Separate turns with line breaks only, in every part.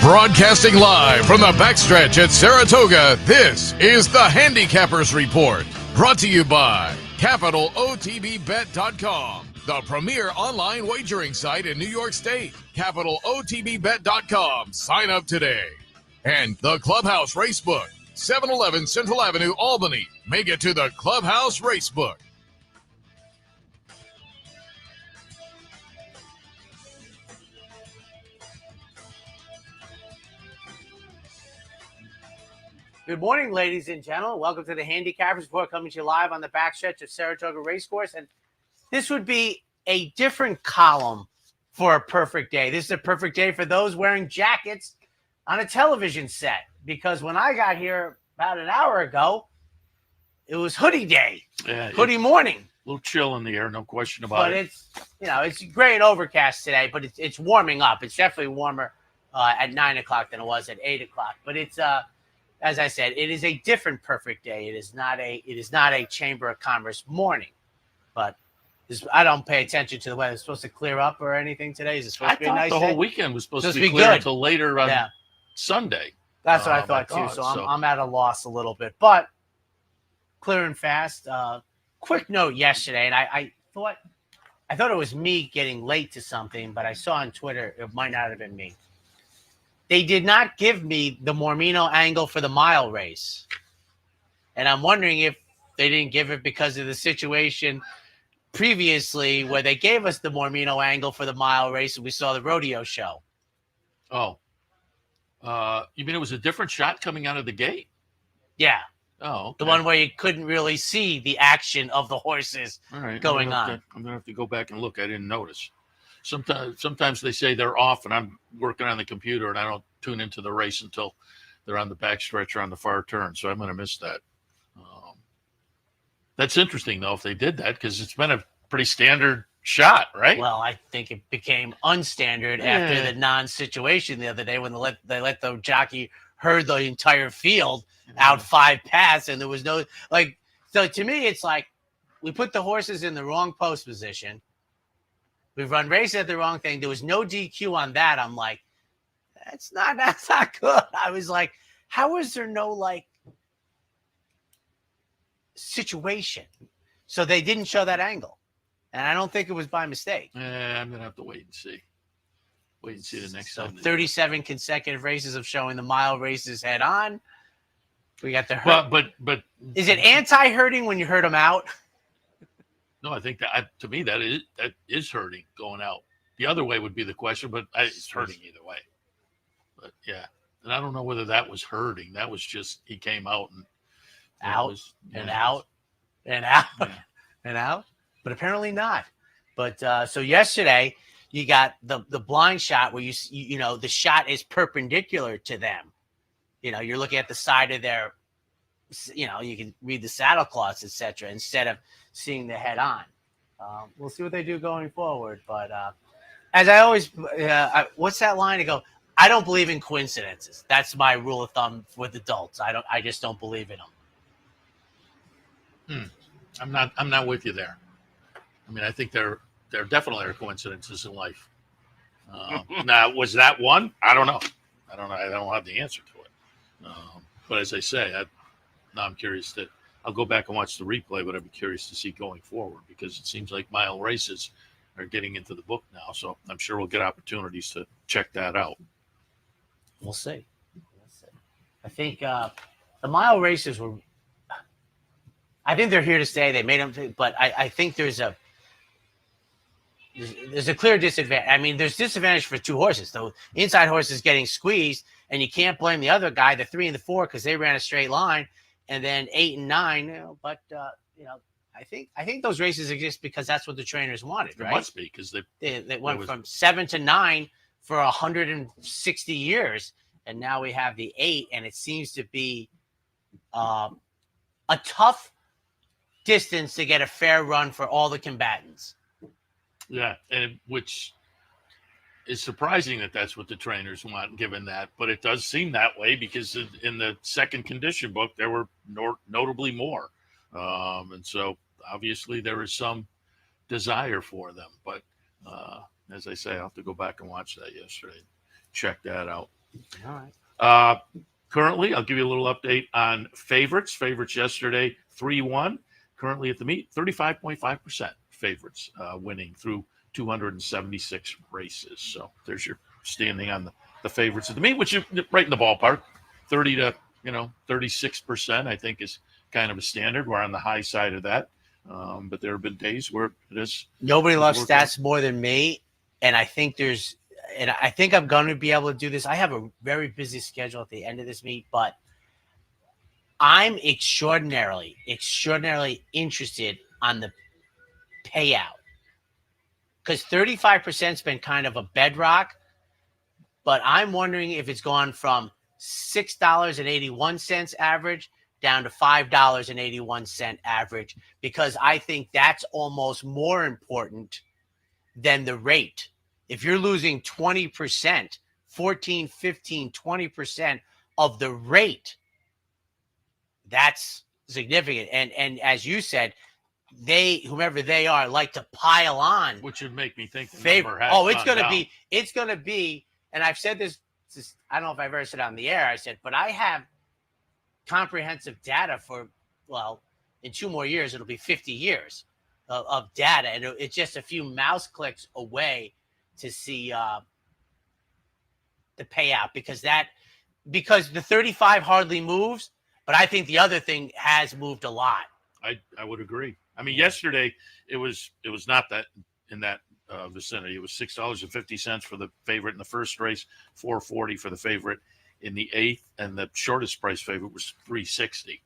Broadcasting live from the backstretch at Saratoga, this is the Handicappers Report. Brought to you by CapitalOTBBet.com, the premier online wagering site in New York State. CapitalOTBBet.com. Sign up today. And the Clubhouse Racebook, 711 Central Avenue, Albany. Make it to the Clubhouse Racebook.
Good morning, ladies and gentlemen. Welcome to the Handicappers Report, coming to you live on the backstretch of Saratoga Race Course. And this would be a different column for a perfect day. This is a perfect day for those wearing jackets on a television set, because when I got here about an hour ago, it was hoodie day, hoodie morning.
A little chill in the air, no question about it.
But it's gray and overcast today, but it's warming up. It's definitely warmer at 9 o'clock than it was at 8 o'clock. But it's as I said, it is a different perfect day. It is not a Chamber of Commerce morning, but I don't pay attention to the weather. It's supposed to clear up or anything today. Is it supposed to be a nice day?
The whole weekend was supposed to be clear until later on Sunday.
That's what I thought too. So I'm at a loss a little bit, but clear and fast. Quick note yesterday, and I thought it was me getting late to something, but I saw on Twitter it might not have been me. They did not give me the Mormino angle for the mile race. And I'm wondering if they didn't give it because of the situation previously where they gave us the Mormino angle for the mile race and we saw the rodeo show.
Oh. You mean it was a different shot coming out of the gate?
Yeah.
Oh, okay.
The one where you couldn't really see the action of the horses going on.
I'm going to have to go back and look. I didn't notice. Sometimes they say they're off and I'm working on the computer and I don't tune into the race until they're on the backstretch or on the far turn. So I'm going to miss that. That's interesting, though, if they did that, because it's been a pretty standard shot, right?
Well, I think it became unstandard after the non-situation the other day when they let the jockey herd the entire field out 5 paths, and there was no So to me, it's like we put the horses in the wrong post position. We've run races at the wrong thing. There was no DQ on that. I'm like, that's not good. I was like, how is there no situation? So they didn't show that angle. And I don't think it was by mistake.
I'm going to have to wait and see. Wait and see the next time.
37 consecutive races of showing the mile races head on. We got the hurt.
But
is it anti-hurting when you hurt them out?
No, I think that to me that is hurting going out. The other way would be the question, but it's hurting either way. But yeah, and I don't know whether that was hurting. That was just he came out and out. But apparently not. But so yesterday you got the blind shot where you know the shot is perpendicular to them. You know, you're looking at the side of their. You know, you can read the saddle cloths, etc., instead of seeing the head on. We'll see what they do going forward. But as I always, what's that line? I go, I don't believe in coincidences. That's my rule of thumb with adults. I just don't believe in them. I'm not with you there. I mean, I think there definitely are coincidences in life. Now, was that one? I don't know. I don't have the answer to it. But as I say, now I'm curious that I'll go back and watch the replay, but I'd be curious to see going forward because it seems like mile races are getting into the book now. So I'm sure we'll get opportunities to check that out.
We'll see. I think the mile races I think they're here to stay. They made them, but I think there's a clear disadvantage. I mean, there's disadvantage for 2 horses. The inside horse is getting squeezed, and you can't blame the other guy, the 3 and the 4, because they ran a straight line. And then 8 and 9, but I think those races exist because that's what the trainers wanted, right?
It must be because
they went from 7 to 9 for 160 years, and now we have the 8, and it seems to be a tough distance to get a fair run for all the combatants.
Yeah, and which is surprising that that's what the trainers want, given that, but it does seem that way because in the second condition book there were notably more, and so obviously there is some desire for them. But as I say, I'll have to go back and watch that yesterday, check that out.
All right.
Currently, I'll give you a little update on favorites. Favorites yesterday, 3-1. Currently at the meet, 35.5% favorites winning through 276 races. So there's your standing on the favorites at the meet, which is right in the ballpark. 30 to 36%, I think, is kind of a standard. We're on the high side of that. But there have been days where it is.
Nobody loves stats more than me. And I think I'm going to be able to do this. I have a very busy schedule at the end of this meet, but I'm extraordinarily interested on the payout, because 35% has been kind of a bedrock, but I'm wondering if it's gone from $6.81 average down to $5.81 average, because I think that's almost more important than the rate. If you're losing 20%, 14, 15, 20% of the rate, that's significant. And as you said, whomever they are, like to pile on,
which would make me think
it's going to be, and I've said this, I don't know if I've ever said it on the air. I said, but I have comprehensive data for, well, in 2 more years, it'll be 50 years of data. And it's just a few mouse clicks away to see the payout, because the 35 hardly moves, but I think the other thing has moved a lot.
I would agree. I mean, yesterday it was not that in that vicinity. It was $6.50 for the favorite in the first race, $4.40 for the favorite in the 8th, and the shortest price favorite was $3.60.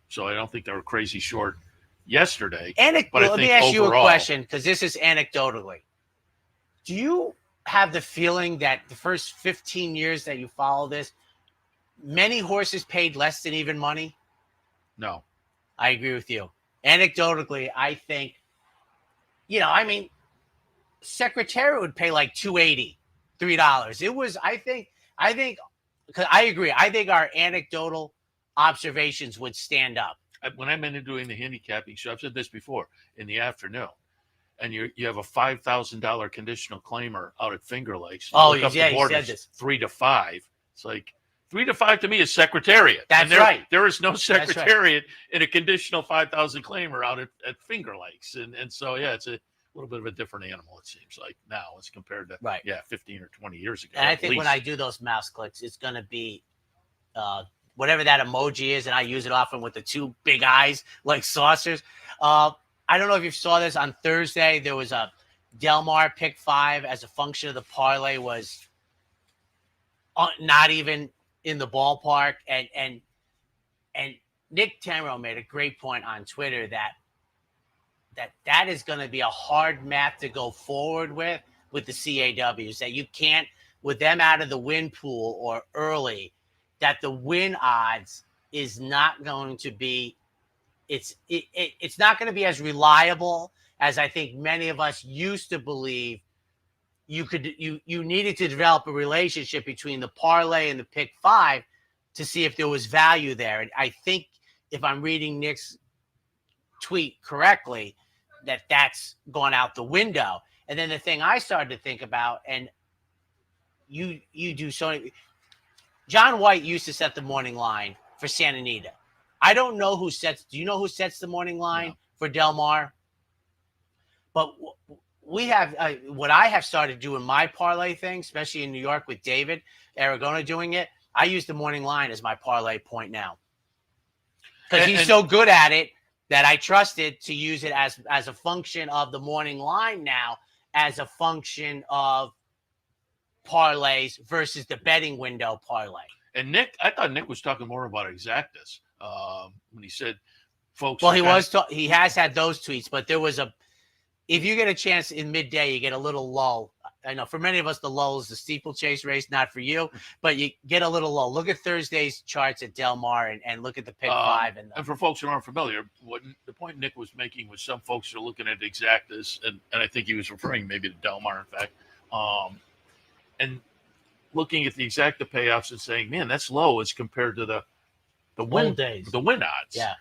So I don't think they were crazy short yesterday.
But let me ask you a question, because this is anecdotally. Do you have the feeling that the first 15 years that you follow this, many horses paid less than even money?
No.
I agree with you. Anecdotally, I think, Secretariat would pay like $2.80, $3. It was, I think, because I agree. I think our anecdotal observations would stand up.
When I'm into doing the handicapping show, I've said this before, in the afternoon, and you have a $5,000 conditional claimer out at Finger Lakes.
You said this.
3 to 5. It's like 3 to 5 to me is Secretariat.
That's right.
There is no Secretariat in a conditional 5,000 claimer out at Finger Lakes, and so it's a little bit of a different animal. It seems like now as compared to 15 or 20 years ago.
And I think when I do those mouse clicks, it's going to be whatever that emoji is, and I use it often with the 2 big eyes like saucers. I don't know if you saw this on Thursday. There was a Del Mar pick 5 as a function of the parlay was not even in the ballpark. And Nick Tamro made a great point on Twitter that is going to be a hard math to go forward with the CAWs, that you can't, with them out of the win pool or early, that the win odds is not going to be, it's not going to be as reliable as I think many of us used to believe. You needed to develop a relationship between the parlay and the pick 5 to see if there was value there. And I think if I'm reading Nick's tweet correctly, that's gone out the window. And then the thing I started to think about, and you do so many, John White used to set the morning line for Santa Anita. I don't know who sets. Do you know who sets the morning line for Del Mar? But we have what I have started doing my parlay thing, especially in New York with David Aragona doing it. I use the morning line as my parlay point now, because he's so good at it that I trusted to use it as a function of the morning line now, as a function of parlays versus the betting window parlay.
And I thought Nick was talking more about exactas when he said, folks.
Well, he has had those tweets, but there was if you get a chance in midday, you get a little lull. I know for many of us, the lull is the steeplechase race, not for you, but you get a little lull. Look at Thursday's charts at Del Mar and look at the pick 5. And
for folks who aren't familiar, the point Nick was making was some folks are looking at exactas, and I think he was referring maybe to Del Mar, in fact, and looking at the exacta payoffs and saying, man, that's low as compared to the win
days,
the win odds.
Yeah.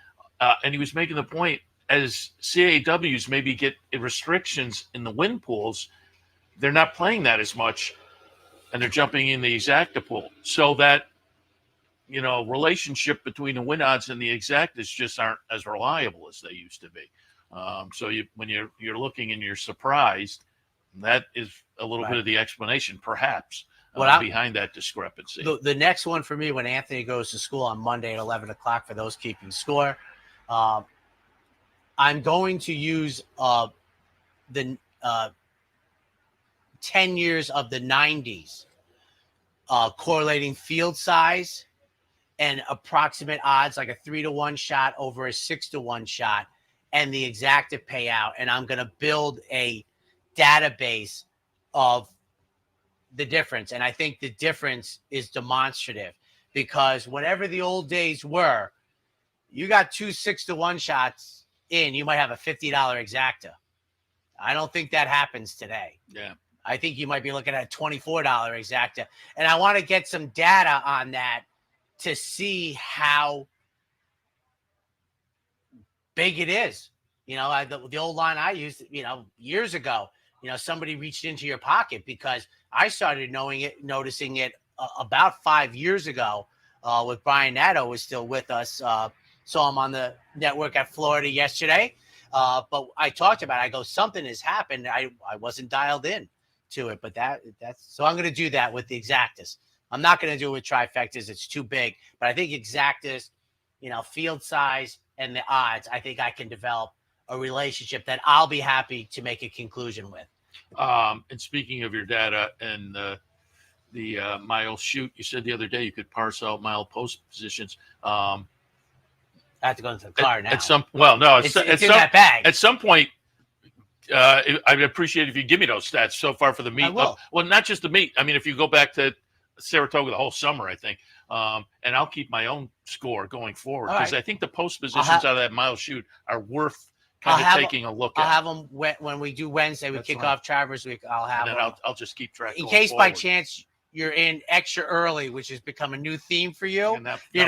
And he was making the point, as CAWs maybe get restrictions in the win pools, they're not playing that as much and they're jumping in the exacta pool. So that, relationship between the win odds and the exactas just aren't as reliable as they used to be. So when you're looking and you're surprised, that is a little bit of the explanation, perhaps, behind that discrepancy.
The next one for me, when Anthony goes to school on Monday at 11 o'clock, for those keeping score, I'm going to use the 10 years of the 90s, correlating field size and approximate odds, like a 3-to-1 shot over a 6-to-1 shot, and the exacta payout. And I'm going to build a database of the difference. And I think the difference is demonstrative, because whatever the old days were, you got 2 6-to-1 shots in, you might have a $50 exacta. I don't think that happens today.
Yeah.
I think you might be looking at a $24 exacta. And I want to get some data on that to see how big it is. The old line I used, years ago, somebody reached into your pocket, because I started noticing it about 5 years ago with Brian Natto was still with us. Saw him on the network at Florida yesterday. But I talked about it. I go, something has happened. I wasn't dialed in to it, but that's so I'm going to do that with the exactas. I'm not going to do it with trifectas. It's too big. But I think exactas, field size and the odds, I think I can develop a relationship that I'll be happy to make a conclusion with.
And speaking of your data and the mile shoot, you said the other day you could parse out mile post positions.
I have to go into the car now.
It's in
that bag.
At some point, I'd appreciate if you give me those stats so far for the meet.
I will.
Well, not just the meet. I mean, if you go back to Saratoga the whole summer, I think, and I'll keep my own score going forward, because I think the post positions out of that mile shoot are worth kind of taking a look at.
I'll have them when we do Wednesday. We kick off Travers Week. I'll have
and
them.
I'll just keep track.
In case by chance you're in extra early, which has become a new theme for you. You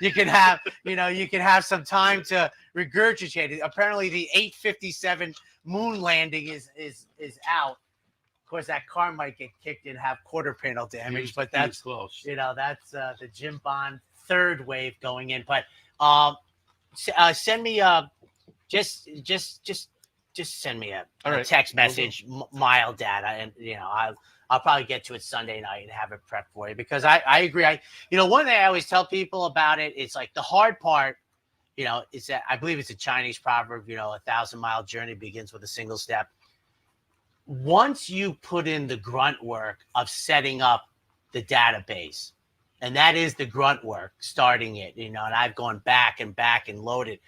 can have some time to regurgitate it. Apparently, the 8:57 moon landing is out. Of course, that car might get kicked and have quarter panel damage, but that's
close.
That's the Jim Bond third wave going in. But send me just send me a text message, mile data, and I'll probably get to it Sunday night and have it prepped for you, because I agree. One thing I always tell people about it, it's like the hard part, is that I believe it's a Chinese proverb, 1,000-mile journey begins with a single step. Once you put in the grunt work of setting up the database, and that is the grunt work, starting it, and I've gone back and loaded,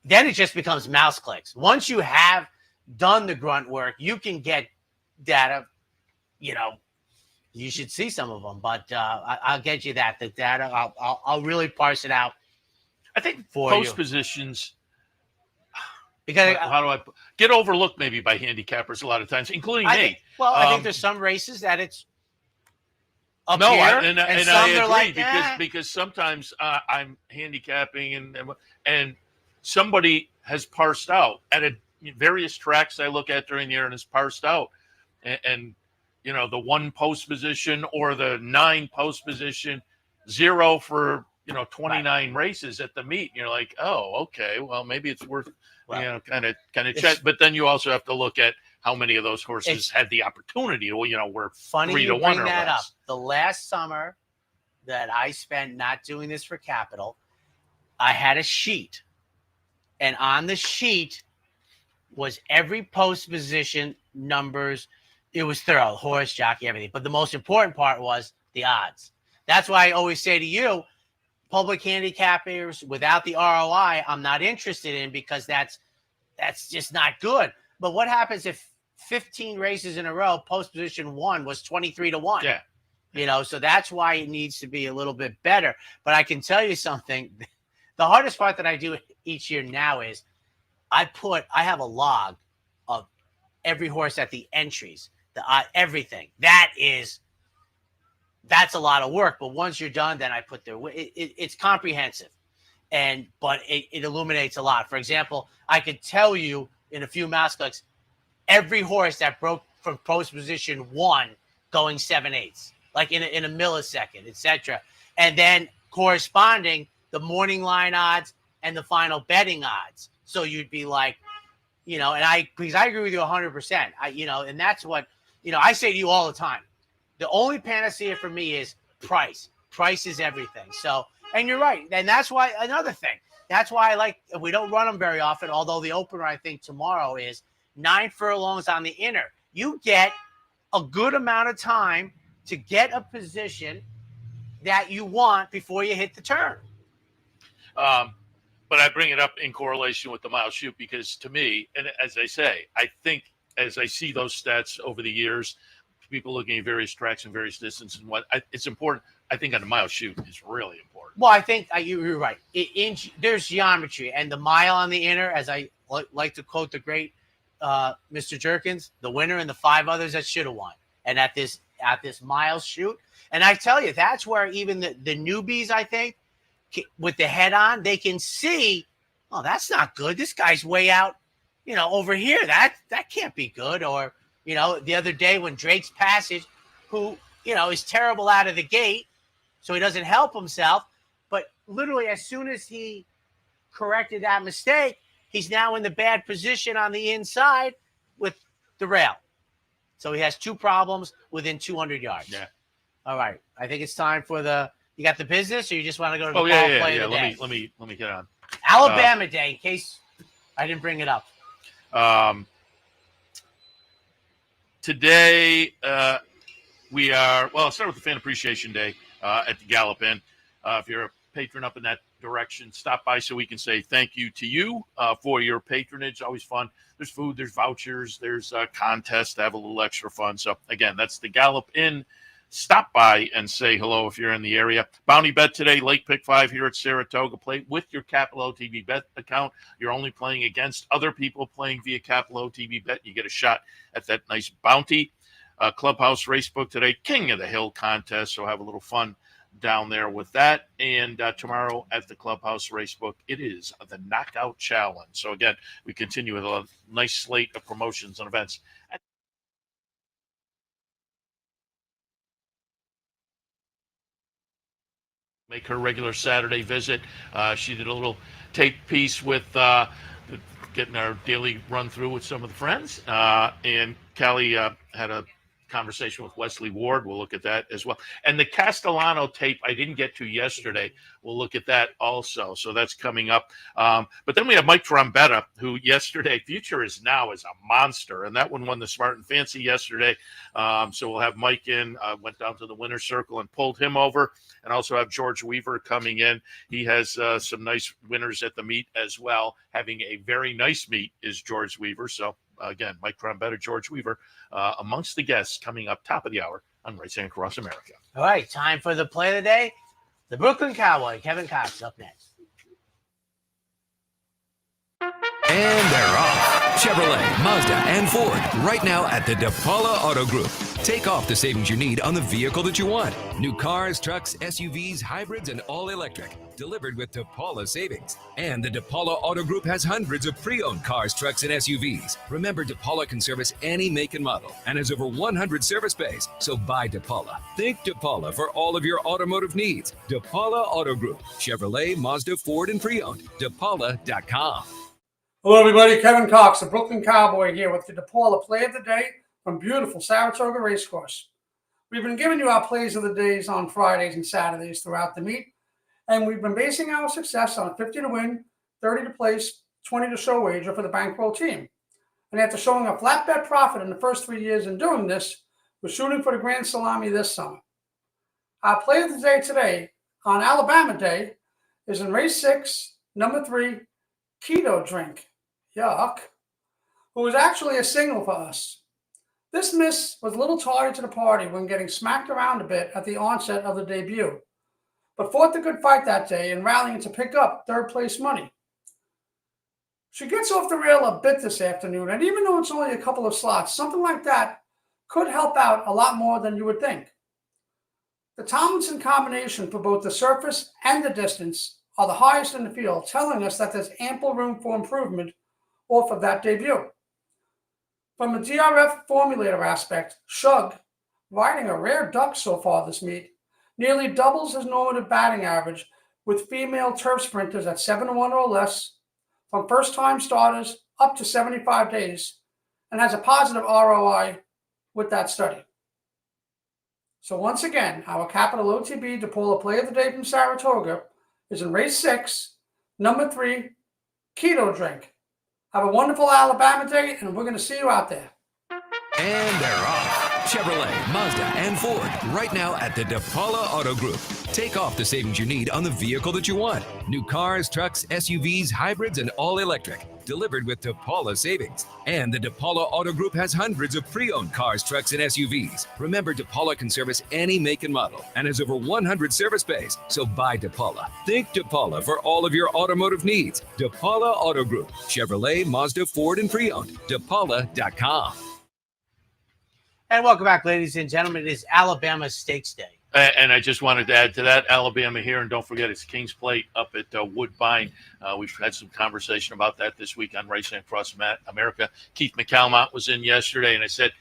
then it just becomes mouse clicks. Once you have done the grunt work, you can get data. You should see some of them, but I'll get you the data. I'll really parse it out.
I think
for
post
you.
Positions,
because
how do I get overlooked maybe by handicappers a lot of times, including me.
I think there's some races that it's up
no,
here,
and
some
I agree,
like,
because sometimes I'm handicapping and somebody has parsed out at various tracks I look at during the year and has parsed out and the 1 post position or the 9 post position, 0 for 29 races at the meet. And you're like, oh, okay, well maybe it's worth kind of check. But then you also have to look at how many of those horses had the opportunity to were
funny
3 to
you
1
bring
or
that
less.
up. The last summer that I spent not doing this for Capital, I had a sheet, and on the sheet was every post position, numbers. It was thorough, horse, jockey, everything. But the most important part was the odds. That's why I always say to you, public handicappers without the ROI, I'm not interested in, because that's just not good. But what happens if 15 races in a row, post position 1 was 23 to 1?
Yeah.
So that's why it needs to be a little bit better. But I can tell you something. The hardest part that I do each year now is I have a log of every horse at the entries, everything. That's a lot of work. But once you're done, then I put it's comprehensive, but it illuminates a lot. For example, I could tell you in a few mouse clicks every horse that broke from post position 1 going 7/8, like in a millisecond, etc. And then corresponding the morning line odds and the final betting odds. So you'd be like, and because I agree with you 100%. And that's what, I say to you all the time. The only panacea for me is price. Price is everything. So, and you're right. And that's why, another thing, that's why we don't run them very often, although the opener, I think, tomorrow is 9 furlongs on the inner. You get a good amount of time to get a position that you want before you hit the turn.
But I bring it up in correlation with the mile shoot because to me, and as I say, I think as I see those stats over the years, people looking at various tracks and various distances and it's important. I think on the mile shoot is really important.
Well, I think you're right. There's geometry, and the mile on the inner, as I like to quote the great Mr. Jerkins, the winner and the 5 others that should have won. And at this mile shoot, and I tell you, that's where even the newbies, I think, with the head on, they can see, oh, that's not good. This guy's way out, over here. That can't be good. Or, the other day when Drake's Passage, who, is terrible out of the gate, so he doesn't help himself. But literally, as soon as he corrected that mistake, he's now in the bad position on the inside with the rail. So he has 2 problems within 200 yards.
Yeah.
All right. I think it's time for you got the business, or you just want to go to the play of the day?
Let me get on.
Alabama Day, in case I didn't bring it up.
Today, we are, I'll start with the Fan Appreciation Day at the Gallop Inn. If you're a patron up in that direction, stop by so we can say thank you to you for your patronage. Always fun. There's food, there's vouchers, there's contests to have a little extra fun. So, again, that's the Gallop Inn. Stop by and say hello if you're in the area. Bounty bet today, Lake Pick 5 here at Saratoga. Play with your Capital OTB bet account. You're only playing against other people playing via Capital OTB bet. You get a shot at that nice bounty. Clubhouse Racebook today, King of the Hill contest. So have a little fun down there with that. And tomorrow at the Clubhouse Racebook, it is the Knockout Challenge. So again, we continue with a nice slate of promotions and events. Make her regular Saturday visit. She did a little tape piece with getting our daily run through with some of the friends. And Callie had a conversation with Wesley Ward. We'll look at that as well. And the Castellano tape I didn't get to yesterday. We'll look at that also. So that's coming up. But then we have Mike Trombetta, who yesterday, Future is Now is a monster. And that one won the Smart and Fancy yesterday. So we'll have Mike in, went down to the winner's circle and pulled him over. And also have George Weaver coming in. He has some nice winners at the meet as well. Having a very nice meet is George Weaver. So again, Mike Trombetta, George Weaver, amongst the guests coming up top of the hour on Racing Across America.
All right, time for the play of the day. The Brooklyn Cowboy, Kevin Cox, up next.
And they're off. Chevrolet, Mazda, and Ford right now at the DePaula Auto Group. Take off the savings you need on the vehicle that you want. New cars, trucks, SUVs, hybrids, and all electric. Delivered with DePaula savings. And the DePaula Auto Group has hundreds of pre-owned cars, trucks, and SUVs. Remember, DePaula can service any make and model and has over 100 service bays. So buy DePaula. Think DePaula for all of your automotive needs. DePaula Auto Group. Chevrolet, Mazda, Ford, and pre-owned. DePaula.com.
Hello, everybody. Kevin Cox, the Brooklyn Cowboy, here with the DePaula Play of the Day from beautiful Saratoga Race Course. We've been giving you our plays of the days on Fridays and Saturdays throughout the meet, and we've been basing our success on 50 to win, 30 to place, 20 to show wager for the bankroll team. And after showing a flat bet profit in the first 3 years in doing this, we're shooting for the Grand Salami this summer. Our play of the day today on Alabama Day is in race 6, number 3, Keto Drink. Yuck. Who was actually a single for us. This miss was a little tardy to the party when getting smacked around a bit at the onset of the debut, but fought the good fight that day and rallying to pick up third place money. She gets off the rail a bit this afternoon, and even though it's only a couple of slots, something like that could help out a lot more than you would think. The Tomlinson combination for both the surface and the distance are the highest in the field, telling us that there's ample room for improvement off of that debut. From a DRF formulator aspect, Shug riding a rare duck so far this meet. Nearly doubles his normative batting average with female turf sprinters at 7-1 or less, from first-time starters up to 75 days, and has a positive ROI with that study. So once again, our capital OTB DePaula Play of the Day from Saratoga is in race 6, number 3, Keto Drink. Have a wonderful Alabama day, and we're going to see you out there.
And they're off. Chevrolet, Mazda, and Ford right now at the DePaula Auto Group. Take off the savings you need on the vehicle that you want. New cars, trucks, SUVs, hybrids, and all electric. Delivered with DePaula savings. And the DePaula Auto Group has hundreds of pre-owned cars, trucks, and SUVs. Remember, DePaula can service any make and model and has over 100 service bays. So buy DePaula. Think DePaula for all of your automotive needs. DePaula Auto Group. Chevrolet, Mazda, Ford, and pre-owned. DePaula.com.
And welcome back, ladies and gentlemen. It is Alabama Stakes Day.
And I just wanted to add to that, Alabama here, and don't forget it's Kings Plate up at Woodbine. We've had some conversation about that this week on Racing Across America. Keith McCalmont was in yesterday, and I said,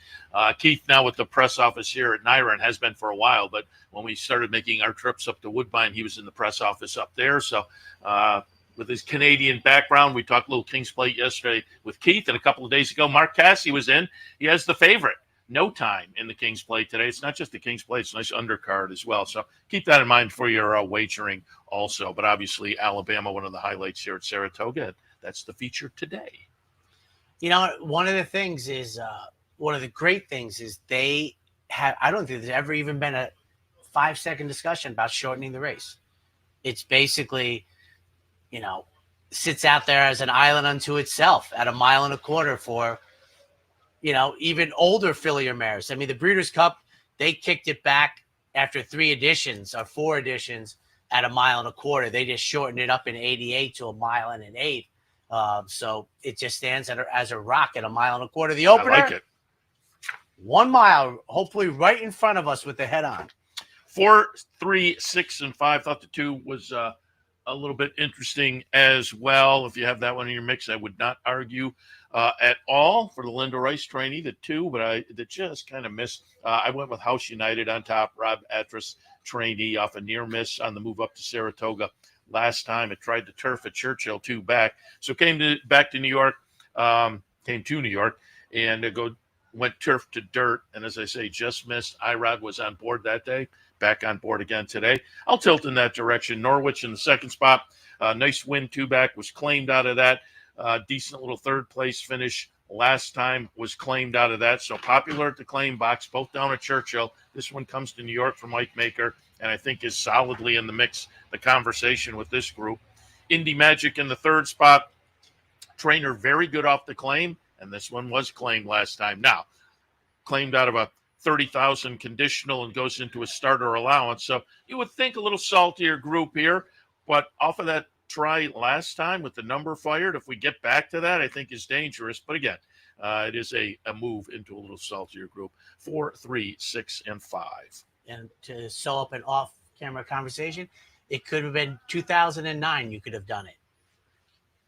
Keith, now with the press office here at NYRA, and has been for a while, but when we started making our trips up to Woodbine, he was in the press office up there. So with his Canadian background, we talked a little Kings Plate yesterday with Keith, and a couple of days ago, Mark Cassie was in. He has the favorite. No time in the Kings Plate today. It's not just the Kings Plate, it's a nice undercard as well. So keep that in mind for your wagering also. But obviously, Alabama, one of the highlights here at Saratoga. That's the feature today.
You know, one of the things is, one of the great things is they have, I don't think there's ever even been a 5-second discussion about shortening the race. It's basically, you know, sits out there as an island unto itself at 1.25 miles for, you know, even older fillier mares. I mean, the Breeders' Cup, they kicked it back after 4 editions at 1.25 miles. They just shortened it up in 88 to 1.125 miles. So it just stands as a rock at 1.25 miles. The opener,
I like it.
1 mile, hopefully right in front of us with the head on.
4, 3, 6, and 5. Thought the 2 was a little bit interesting as well. If you have that one in your mix, I would not argue at all for the Linda Rice trainee, the 2, but that just kind of missed. I went with House United on top, Rob Atras trainee off a near miss on the move up to Saratoga last time. It tried to turf at Churchill 2 back. So came to New York, and went turf to dirt. And as I say, just missed. Irod was on board that day, back on board again today. I'll tilt in that direction. Norwich in the 2nd spot. Nice win 2 back, was claimed out of that. Decent little 3rd place finish last time was claimed out of that. So popular at the claim box, both down at Churchill. This one comes to New York from Mike Maker, and I think is solidly in the mix, the conversation with this group. Indy Magic in the 3rd spot. Trainer very good off the claim, and this one was claimed last time. Now, claimed out of a 30,000 conditional and goes into a starter allowance. So you would think a little saltier group here, but off of that try last time with the number fired, if we get back to that, I think is dangerous. But again, it is a move into a little saltier group. 4, 3, 6, and 5.
And to sew up an off-camera conversation, it could have been 2009 you could have done it.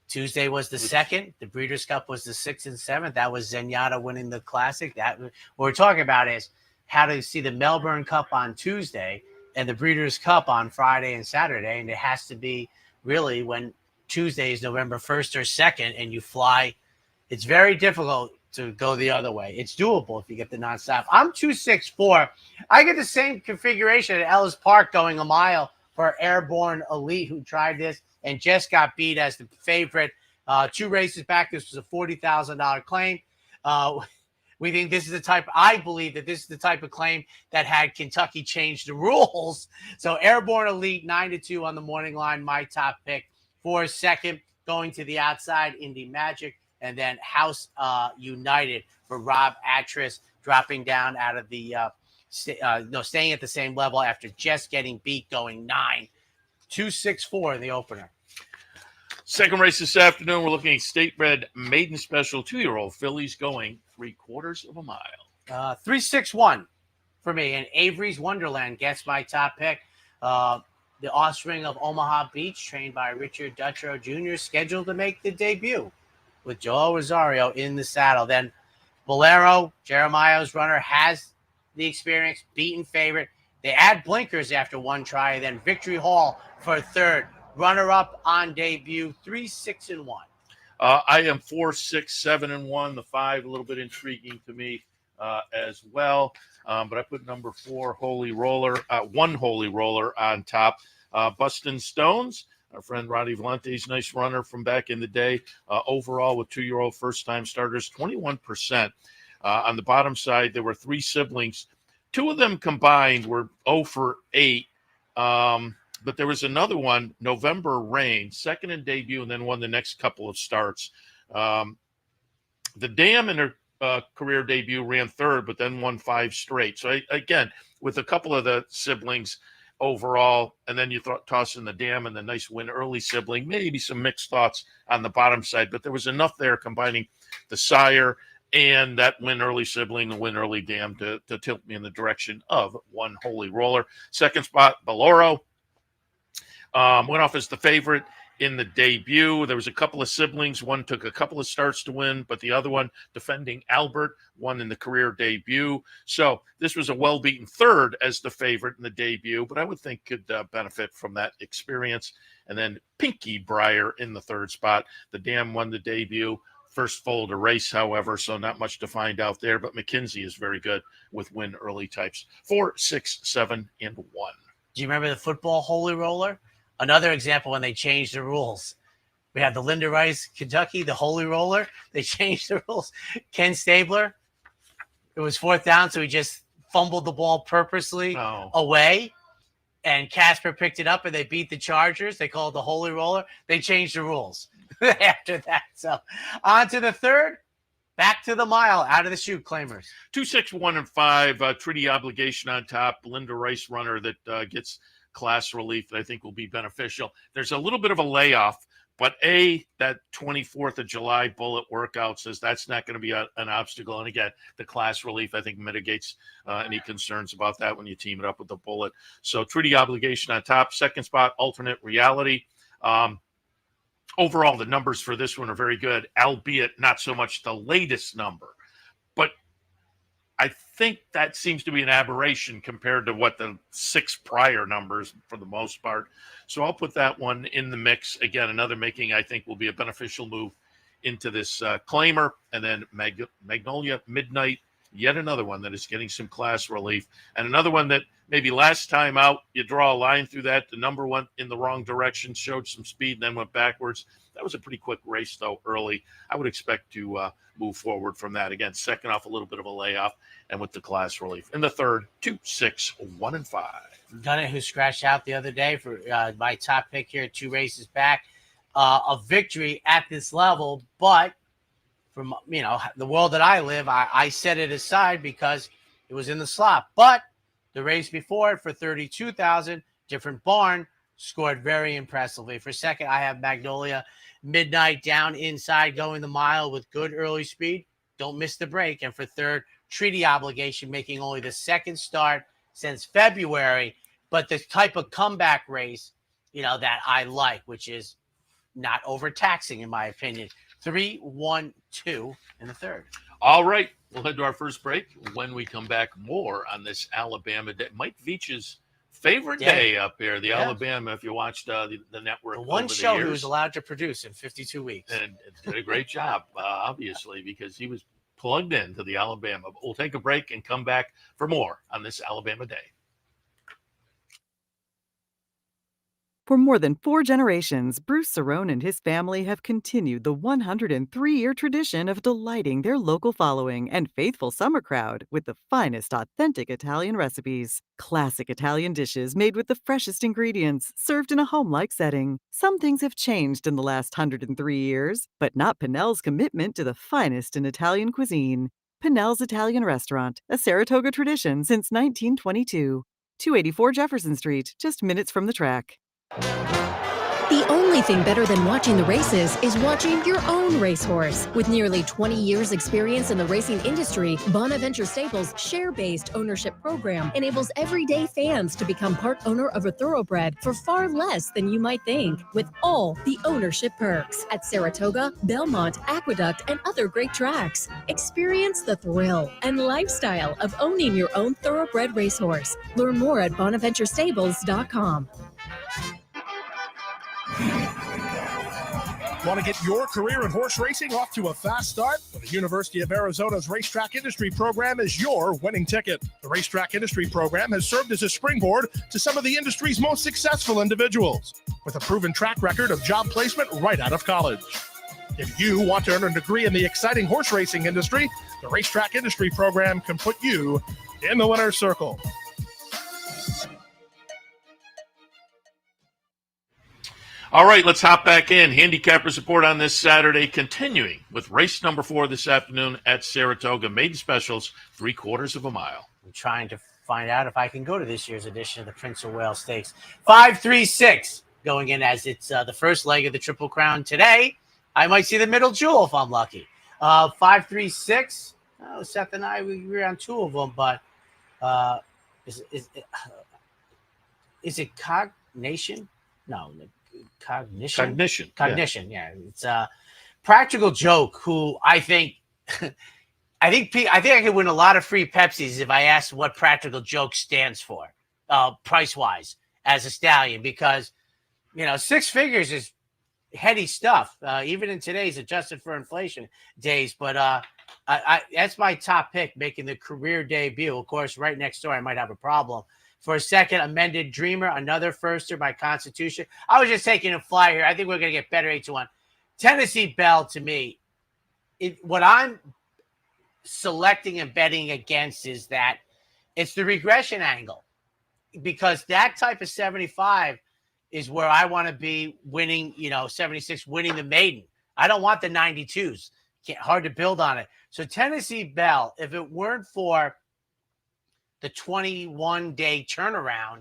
Tuesday was the 2nd. The Breeders' Cup was the 6th and 7th. That was Zenyatta winning the Classic. That what we're talking about is how to see the Melbourne Cup on Tuesday and the Breeders' Cup on Friday and Saturday. And it has to be really when Tuesday is November 1st or 2nd and you fly. It's very difficult to go the other way. It's doable if you get the nonstop. I'm 264. I get the same configuration at Ellis Park going 1 mile for Airborne Elite who tried this and just got beat as the favorite. 2 races back, this was a $40,000 claim. We think this is the type, I believe that this is the type of claim that had Kentucky change the rules. So Airborne Elite 9-2 on the morning line, my top pick. For 2nd, going to the outside, Indy Magic, and then House United for Rob Atras, dropping down out of the, staying at the same level after just getting beat, going 9. 264 in the opener.
2nd race this afternoon, we're looking at state-bred maiden special 2-year-old fillies going 3/4 mile.
361 for me. And Avery's Wonderland gets my top pick. The offspring of Omaha Beach, trained by Richard Dutrow Jr., scheduled to make the debut with Joel Rosario in the saddle. Then Bolero, Jeremiah's runner, has the experience, beaten favorite. They add blinkers after one try, then Victory Hall for a third. Runner-up on debut, 3-6-1.
I am 4-6-7-1. The 5 a little bit intriguing to me as well. But I put number 4 Holy Roller, one Holy Roller on top. Bustin' Stones, our friend Roddy Valente's nice runner from back in the day. Overall, with 2-year-old first-time starters, 21%. On the bottom side, there were 3 siblings. 2 of them combined were 0 for 8. But there was another one, November Rain, second in debut, and then won the next couple of starts. The Dam in her career debut ran third, but then won 5 straight. So, again, with a couple of the siblings overall, and then you toss in the Dam and the nice win early sibling, maybe some mixed thoughts on the bottom side, but there was enough there combining the sire and that win early sibling, the win early Dam to tilt me in the direction of one Holy Roller. Second spot, Bolero. Went off as the favorite in the debut. There was a couple of siblings. One took a couple of starts to win, but the other one, defending Albert, won in the career debut. So this was a well-beaten third as the favorite in the debut, but I would think could benefit from that experience. And then Pinky Briar in the third spot. The Dam won the debut. First foal to race, however, so not much to find out there, but McKinsey is very good with win early types. 4, 6, 7, and 1.
Do you remember the football Holy Roller? Another example when they changed the rules. We had the Linda Rice, Kentucky, the Holy Roller. They changed the rules. Ken Stabler, it was 4th down, so he just fumbled the ball purposely away. And Casper picked it up, and they beat the Chargers. They called it the Holy Roller. They changed the rules after that. So on to the third. Back to the mile, out of the chute, claimers.
2, 6, 1, and 5. Treaty Obligation on top. Linda Rice runner that gets class relief that I think will be beneficial. There's a little bit of a layoff, but that 24th of July bullet workout says that's not going to be an obstacle. And again, the class relief, I think, mitigates any concerns about that when you team it up with the bullet. So Treaty Obligation on top. Second spot, Alternate Reality. Overall, the numbers for this one are very good, albeit not so much the latest number. But I think that seems to be an aberration compared to what the 6 prior numbers for the most part. So I'll put that one in the mix. Again, another making I think will be a beneficial move into this claimer. And then Magnolia Midnight, yet another one that is getting some class relief. And another one that maybe last time out, you draw a line through that. The number went in the wrong direction, showed some speed, and then went backwards. That was a pretty quick race, though, early. I would expect to move forward from that. Again, second off, a little bit of a layoff, and with the class relief. In the third, 2, 6, 1, and 5.
Gunnar, who scratched out the other day for my top pick here, 2 races back. A victory at this level, but from the world that I live, I set it aside because it was in the slot. But the race before it for 32,000, different barn, scored very impressively. For second, I have Magnolia Midnight down inside, going the mile with good early speed. Don't miss the break. And for third, Treaty Obligation, making only the second start since February, but the type of comeback race, that I like, which is not overtaxing, in my opinion. 3, 1, 2 in the third.
All right. We'll head to our first break. When we come back, more on this Alabama day. Mike Veach's favorite day up here, the Alabama, if you watched the network.
The one
over
show
the years.
he was allowed to produce in 52 weeks.
And did a great job, obviously, because he was plugged into the Alabama. But we'll take a break and come back for more on this Alabama day.
For more than 4 generations, Bruce Cerrone and his family have continued the 103-year tradition of delighting their local following and faithful summer crowd with the finest authentic Italian recipes. Classic Italian dishes made with the freshest ingredients, served in a home-like setting. Some things have changed in the last 103 years, but not Pinnell's commitment to the finest in Italian cuisine. Pinnell's Italian Restaurant, a Saratoga tradition since 1922. 284 Jefferson Street, just minutes from the track.
The The only thing better than watching the races is watching your own racehorse. With nearly 20 years experience in the racing industry, Bonaventure Stables' share-based ownership program enables everyday fans to become part owner of a thoroughbred for far less than you might think, with all the ownership perks at Saratoga, Belmont, Aqueduct, and other great tracks. Experience the thrill and lifestyle of owning your own thoroughbred racehorse. Learn more at BonaventureStables.com.
Want to get your career in horse racing off to a fast start? Well, the University of Arizona's Racetrack Industry Program is your winning ticket. The Racetrack Industry Program has served as a springboard to some of the industry's most successful individuals, with a proven track record of job placement right out of college. If you want to earn a degree in the exciting horse racing industry, the Racetrack Industry Program can put you in the winner's circle.
All right, let's hop back in. Handicappers Report on this Saturday, continuing with race number 4 this afternoon at Saratoga. Maiden Specials, 3/4 of a mile.
I'm trying to find out if I can go to this year's edition of the Prince of Wales Stakes. 5-3-6 going in as it's the first leg of the Triple Crown today. I might see the middle jewel if I'm lucky. 5-3-6. Oh, Seth and I, we agree on 2 of them, but is it Cognation? No, Cognition. Yeah, it's a Practical Joke. Who I think, I think I could win a lot of free Pepsis if I asked what Practical Joke stands for, price wise, as a stallion, because 6 figures is heady stuff, even in today's adjusted for inflation days. But I that's my top pick, making the career debut. Of course, right next door, I might have a problem. For a second, Amended Dreamer, another firster by Constitution. I was just taking a fly here. I think we're going to get better 8-1. Tennessee Belle, to me, what I'm selecting and betting against is that it's the regression angle, because that type of 75 is where I want to be winning, 76, winning the maiden. I don't want the 92s. Hard to build on it. So Tennessee Belle, if it weren't for the 21-day turnaround,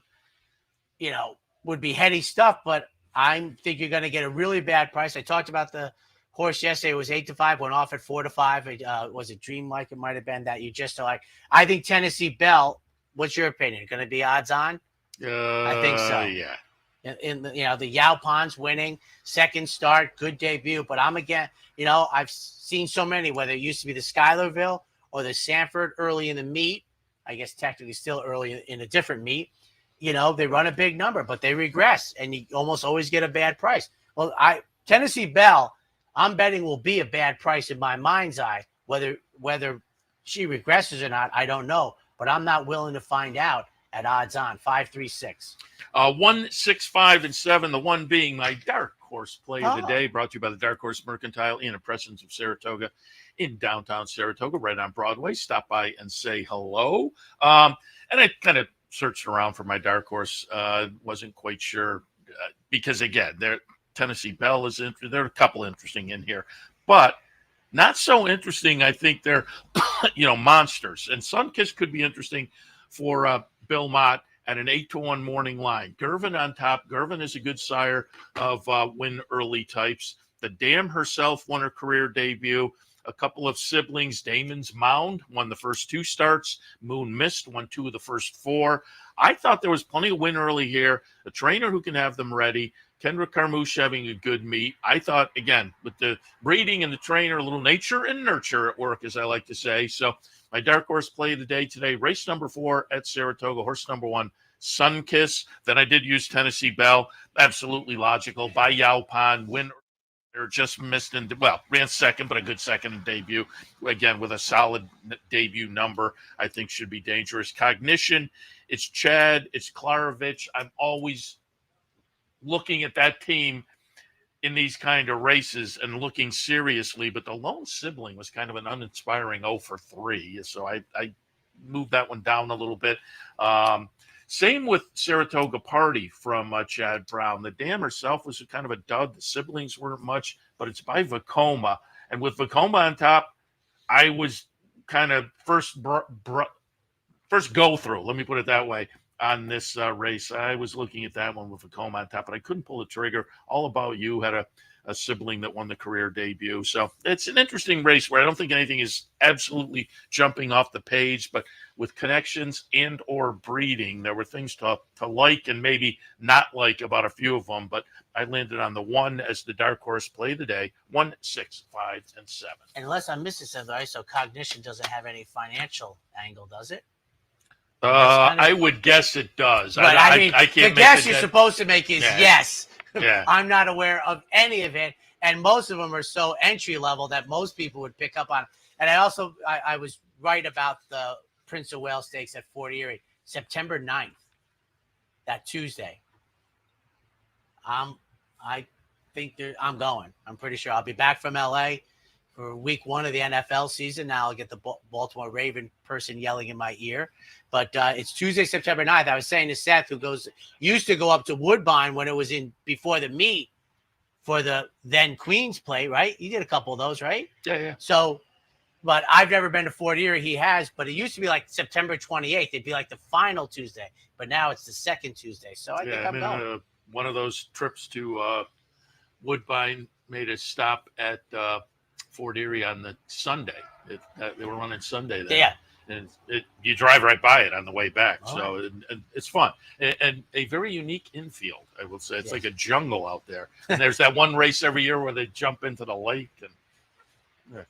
would be heady stuff, but I think you're going to get a really bad price. I talked about the horse yesterday. It was 8-5, went off at 4-5. Was it Dreamlike? It might have been that you just like. I think Tennessee Belle. What's your opinion? Going to be odds on? I think so.
Yeah.
In the Yaupons winning, second start, good debut. But I'm again. I've seen so many. Whether it used to be the Schuylerville or the Sanford early in the meet. I guess technically still early in a different meet, they run a big number, but they regress, and you almost always get a bad price. Well, Tennessee Belle, I'm betting will be a bad price in my mind's eye. Whether she regresses or not, I don't know, but I'm not willing to find out at odds on. 5-3-6.
1, 6, 5, and 7. The one being my dark horse play of the day, brought to you by the Dark Horse Mercantile in the presence of Saratoga in downtown Saratoga, right on Broadway. Stop by and say hello. And I kind of searched around for my dark horse. Wasn't quite sure because, again, Tennessee Belle is interesting. There are a couple interesting in here, but not so interesting. I think they're, monsters. And Sunkiss could be interesting for Bill Mott at an 8-1 morning line. Gervin on top. Gervin is a good sire of win early types. The Dam herself won her career debut. A couple of siblings, Damon's Mound, won the first 2 starts. Moon Mist won 2 of the first 4. I thought there was plenty of win early here. A trainer who can have them ready. Kendra Carmouche having a good meet. I thought, again, with the breeding and the trainer, a little nature and nurture at work, as I like to say. So my dark horse play of the day today, race number 4 at Saratoga, horse number 1, Sunkiss. Then I did use Tennessee Belle. Absolutely logical. By Yaupon, win or just missed ran second, but a good second in debut. Again, with a solid debut number, I think should be dangerous. Cognition, it's Chad, it's Klarovich. I'm always looking at that team in these kind of races and looking seriously, but the lone sibling was kind of an uninspiring 0-for-3. So I moved that one down a little bit. Same with Saratoga Party from Chad Brown. The Dam herself was kind of a dud. The siblings weren't much, but it's by Vacoma. And with Vacoma on top, I was kind of first go through, let me put it that way, on this race. I was looking at that one with a comb on top, but I couldn't pull the trigger. All About You had a sibling that won the career debut. So it's an interesting race where I don't think anything is absolutely jumping off the page, but with connections and or breeding, there were things to like and maybe not like about a few of them, but I landed on the 1 as the dark horse play of the day, 1, 6, 5, and 7.
And unless I'm missing something, right? So Cognition doesn't have any financial angle, does it?
I would guess it does.
But I mean,
I can't
the guess you're supposed to make is yes.
Yeah.
I'm not aware of any of it, and most of them are so entry level that most people would pick up on. And I was right about the Prince of Wales Stakes at Fort Erie, September 9th, that Tuesday. I think I'm going. I'm pretty sure I'll be back from LA for week 1 of the NFL season. Now I'll get the Baltimore Raven person yelling in my ear. But it's Tuesday, September 9th. I was saying to Seth, who used to go up to Woodbine when it was before the meet for the then Queens play, right? You did a couple of those, right?
Yeah.
So, but I've never been to Fort Erie. He has, but it used to be like September 28th. It'd be like the final Tuesday, but now it's the second Tuesday. So I think I'm going.
One of those trips to Woodbine made a stop at Fort Erie on the Sunday. They were running Sunday then.
Yeah.
And you drive right by it on the way back.
All
so and it's fun. And a very unique infield, I will say. It's like a jungle out there. And there's that one race every year where they jump into the lake. And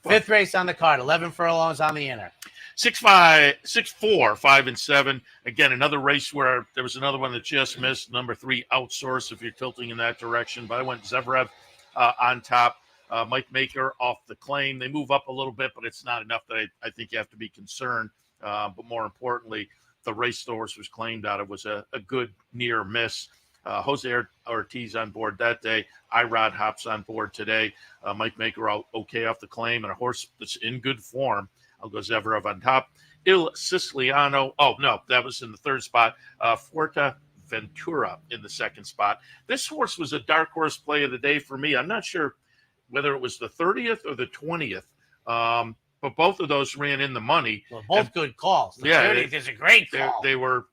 5th race on the card, 11 furlongs on the inner.
6, 5, 6, 4, 5, and 7. Again, another race where there was another one that just missed. Number 3, Outsource, if you're tilting in that direction. But I went Zverev on top. Mike Maker off the claim. They move up a little bit, but it's not enough that I think you have to be concerned. But more importantly, the race the horse was claimed out of was a good near miss. Jose Ortiz on board that day. Irod hops on board today. Mike Maker out okay off the claim, and a horse that's in good form. I'll go Zverev on top. Il Siciliano. Oh, no, that was in the 3rd spot. Fuerteventura in the 2nd spot. This horse was a dark horse play of the day for me. I'm not sure whether it was the 30th or the 20th. But both of those ran in the money.
Well, both good calls. The 30th is a great call.
They were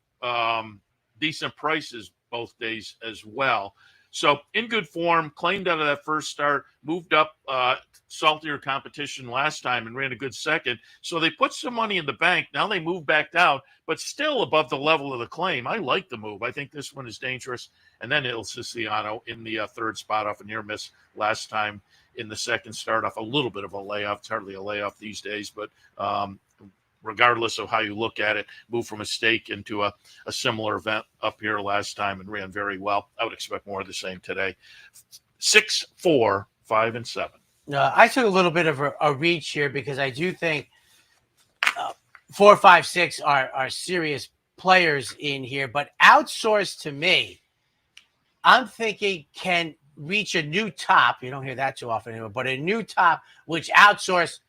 decent prices both days as well. So in good form, claimed out of that first start, moved up saltier competition last time and ran a good second. So they put some money in the bank. Now they move back down, but still above the level of the claim. I like the move. I think this one is dangerous. And then Il Siciliano in the 3rd spot off a near miss last time in the 2nd start off a little bit of a layoff. It's hardly a layoff these days, but regardless of how you look at it, moved from a stake into a similar event up here last time and ran very well. I would expect more of the same today. 6, 4, 5, and 7.
I took a little bit of a reach here because I do think 4, 5, 6 are serious players in here, but Outsource to me, I'm thinking can reach a new top. You don't hear that too often anymore, but a new top, which Outsource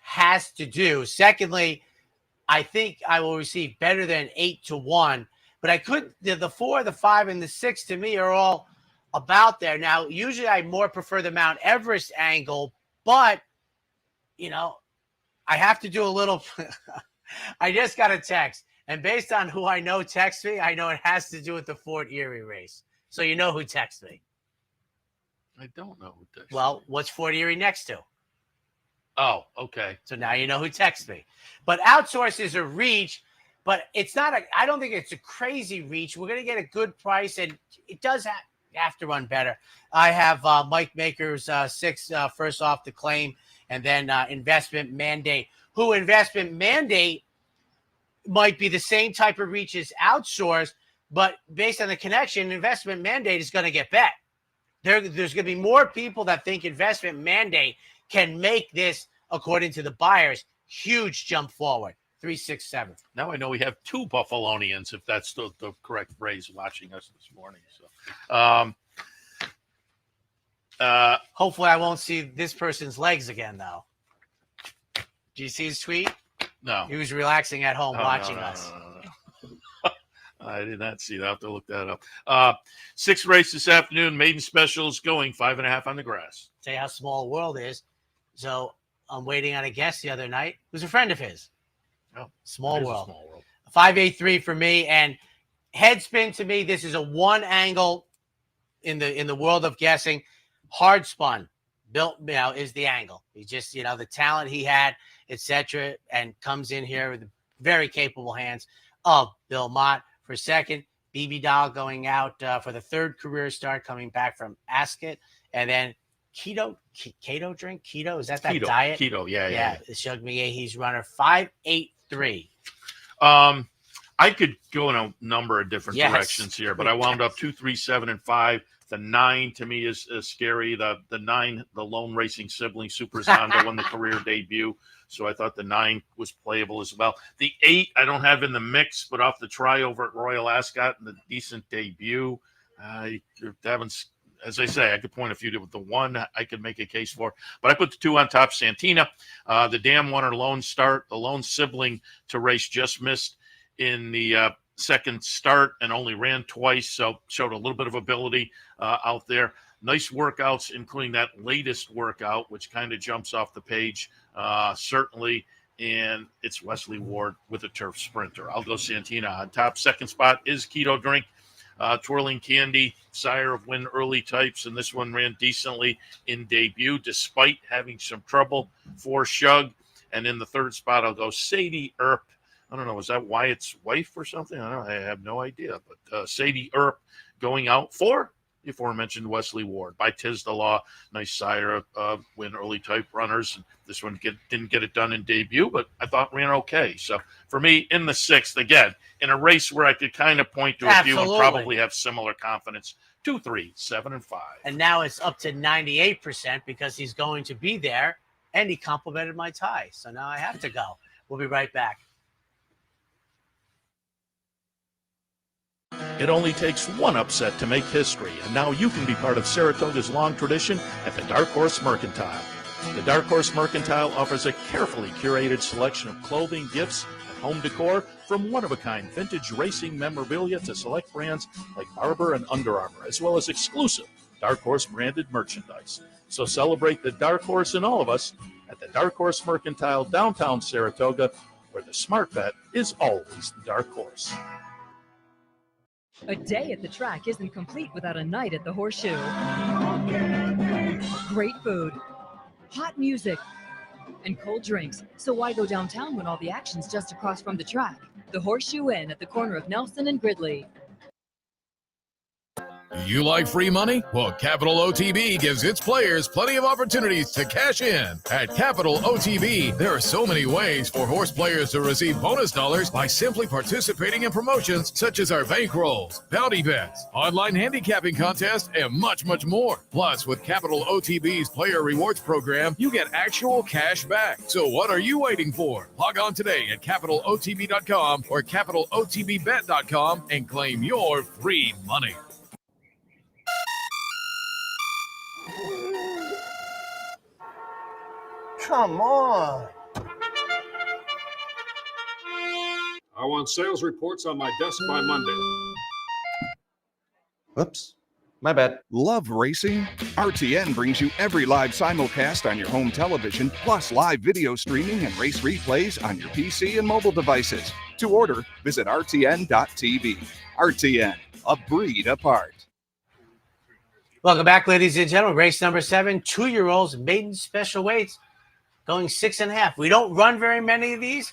has to do. Secondly, I think I will receive better than 8-1, but I could, the 4, the 5, and the 6 to me are all about there. Now, usually I more prefer the Mount Everest angle, but I have to do a little, I just got a text, and based on who I know text me, I know it has to do with the Fort Erie race. So you know who texted me.
I don't know who texted me.
Well, what's Fort Erie next to?
Oh, okay.
So now you know who texted me. But Outsource is a reach, but it's not I don't think it's a crazy reach. We're going to get a good price, and it does have to run better. I have Mike Maker's 6 first off the claim, and then Investment Mandate. Who Investment Mandate might be the same type of reach as Outsource, but based on the connection, Investment Mandate is going to get bet. There's going to be more people that think Investment Mandate can make this, according to the buyers, huge jump forward. 3, 6, 7.
Now I know we have 2 Buffalonians, if that's the correct phrase, watching us this morning. So,
hopefully I won't see this person's legs again, though. Do you see his tweet?
No.
He was relaxing at home watching us.
No. I did not see that. I'll have to look that up. 6 race this afternoon. Maiden specials going 5.5 on the grass.
Tell you how small the world is. So I'm waiting on a guest the other night who's a friend of his.
Oh,
small world. 583 for me. And head spin to me, this is a one angle in the world of guessing. Hard spun, built, is the angle. He just, the talent he had, etc., and comes in here with very capable hands of Bill Mott for second. BB Doll going out for the third career start, coming back from Ascot, and then Keto drink. Keto, is that
Keto,
diet?
Keto, yeah.
Shug McGahee's runner 583.
I could go in a number of different directions here, but I wound up 2, 3, 7, and 5. The 9 to me is scary. The 9, the lone racing sibling, Super Zonda, won the career debut. So I thought the 9 was playable as well. The 8 I don't have in the mix, but off the try over at Royal Ascot and the decent debut. As I say, I could point a few to the 1 I could make a case for. But I put the 2 on top, Santina. The Dam won her lone start. The lone sibling to race just missed in the second start and only ran twice, so showed a little bit of ability out there. Nice workouts, including that latest workout, which kind of jumps off the page, certainly. And it's Wesley Ward with a turf sprinter. I'll go Santina on top. Second spot is Keto Drink. Twirling Candy, sire of win early types, and this one ran decently in debut, despite having some trouble for Shug. And in the third spot, I'll go Sadie Earp. I don't know, is that Wyatt's wife or something? I don't know. I have no idea. But Sadie Earp going out for the aforementioned Wesley Ward by Tis the Law. Nice sire of win early type runners. This one didn't get it done in debut, but I thought ran okay. So for me, in the 6th, again, in a race where I could kind of point to a few and probably have similar confidence, 2, 3, 7, and 5.
And now it's up to 98% because he's going to be there, and he complimented my tie. So now I have to go. We'll be right back.
It only takes one upset to make history, and now you can be part of Saratoga's long tradition at the Dark Horse Mercantile. The Dark Horse Mercantile offers a carefully curated selection of clothing, gifts, and home decor, from one-of-a-kind vintage racing memorabilia to select brands like Barber and Under Armour, as well as exclusive Dark Horse branded merchandise. So celebrate the Dark Horse in all of us at the Dark Horse Mercantile, downtown Saratoga, where the smart bet is always the Dark Horse.
A day at the track isn't complete without a night at the Horseshoe. Great food, hot music, and cold drinks. So why go downtown when all the action's just across from the track? The Horseshoe Inn at the corner of Nelson and Gridley.
You like free money? Well, Capital OTB gives its players plenty of opportunities to cash in. At Capital OTB, there are so many ways for horse players to receive bonus dollars by simply participating in promotions such as our bankrolls, bounty bets, online handicapping contests, and much, much more. Plus, with Capital OTB's player rewards program, you get actual cash back. So what are you waiting for? Log on today at CapitalOTB.com or CapitalOTBBet.com and claim your free money.
Come on.
I want sales reports on my desk by Monday.
Oops, my bad.
Love racing? RTN brings you every live simulcast on your home television, plus live video streaming and race replays on your PC and mobile devices. To order, visit rtn.tv. RTN, a breed apart.
Welcome back, ladies and gentlemen. Race number 7, 2-year-olds, maiden special weights, going 6.5. We don't run very many of these.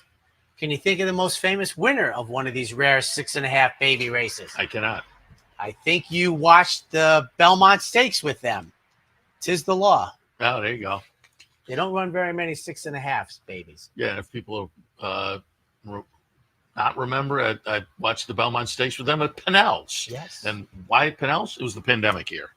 Can you think of the most famous winner of one of these rare 6.5 baby races?
I cannot.
I think you watched the Belmont Stakes with them. 'Tis the Law.
Oh, there you go.
They don't run very many 6.5 babies.
Yeah, if people not remember, I watched the Belmont Stakes with them at Pinnell's.
Yes.
And why at Pinnell's? It was the pandemic year.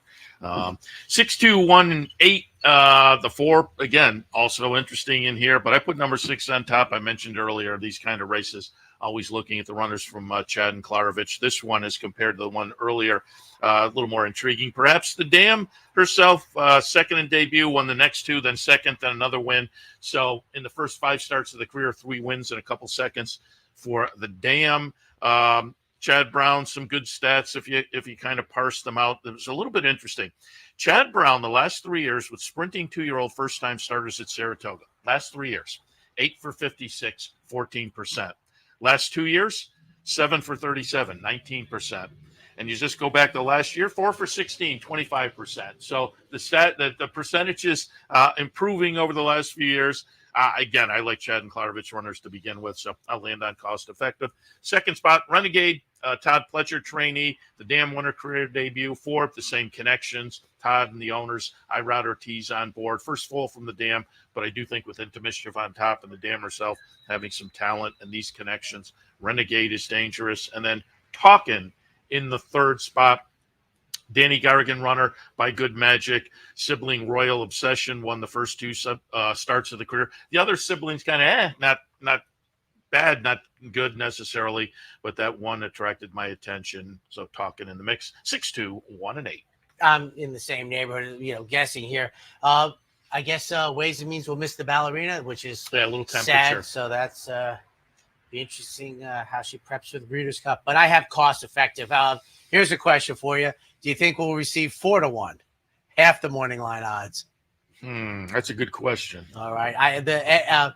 6, 2, 1, and 8. The 4, again, also interesting in here, but I put number 6 on top. I mentioned earlier these kind of races, always looking at the runners from Chad and Klarovich. This one, as compared to the one earlier, a little more intriguing. Perhaps the Dam herself, second in debut, won the next 2, then second, then another win. So in the first 5 starts of the career, 3 wins in a couple seconds for the Dam. Chad Brown, some good stats if you kind of parse them out. It was a little bit interesting. Chad Brown, the last 3 years with sprinting 2-year-old first-time starters at Saratoga, last 3 years, 8 for 56, 14%. Last 2 years, 7 for 37, 19%. And you just go back to last year, 4 for 16, 25%. So the percentage is improving over the last few years. Again, I like Chad and Klarovich runners to begin with, so I'll land on cost effective. Second spot, Renegade, Todd Pletcher trainee, the Dam winner career debut. Fourth, the same connections. Todd and the owners, Irod Ortiz on board. First full from the Dam, but I do think with Into Mischief on top and the Dam herself having some talent and these connections, Renegade is dangerous. And then Talkin' in the third spot, Danny Garrigan runner by Good Magic. Sibling Royal Obsession won the first two starts of the career. The other siblings kind of not bad, not good necessarily, but that one attracted my attention. So Talking in the mix, 6-2, 1-8.
I'm in the same neighborhood, guessing here. I guess Ways and Means will miss the ballerina, which is
a little temperature.
Sad. So that's be interesting how she preps for the Breeders' Cup. But I have cost effective. Here's a question for you. Do you think we'll receive 4-1, half the morning line odds?
That's a good question.
All right.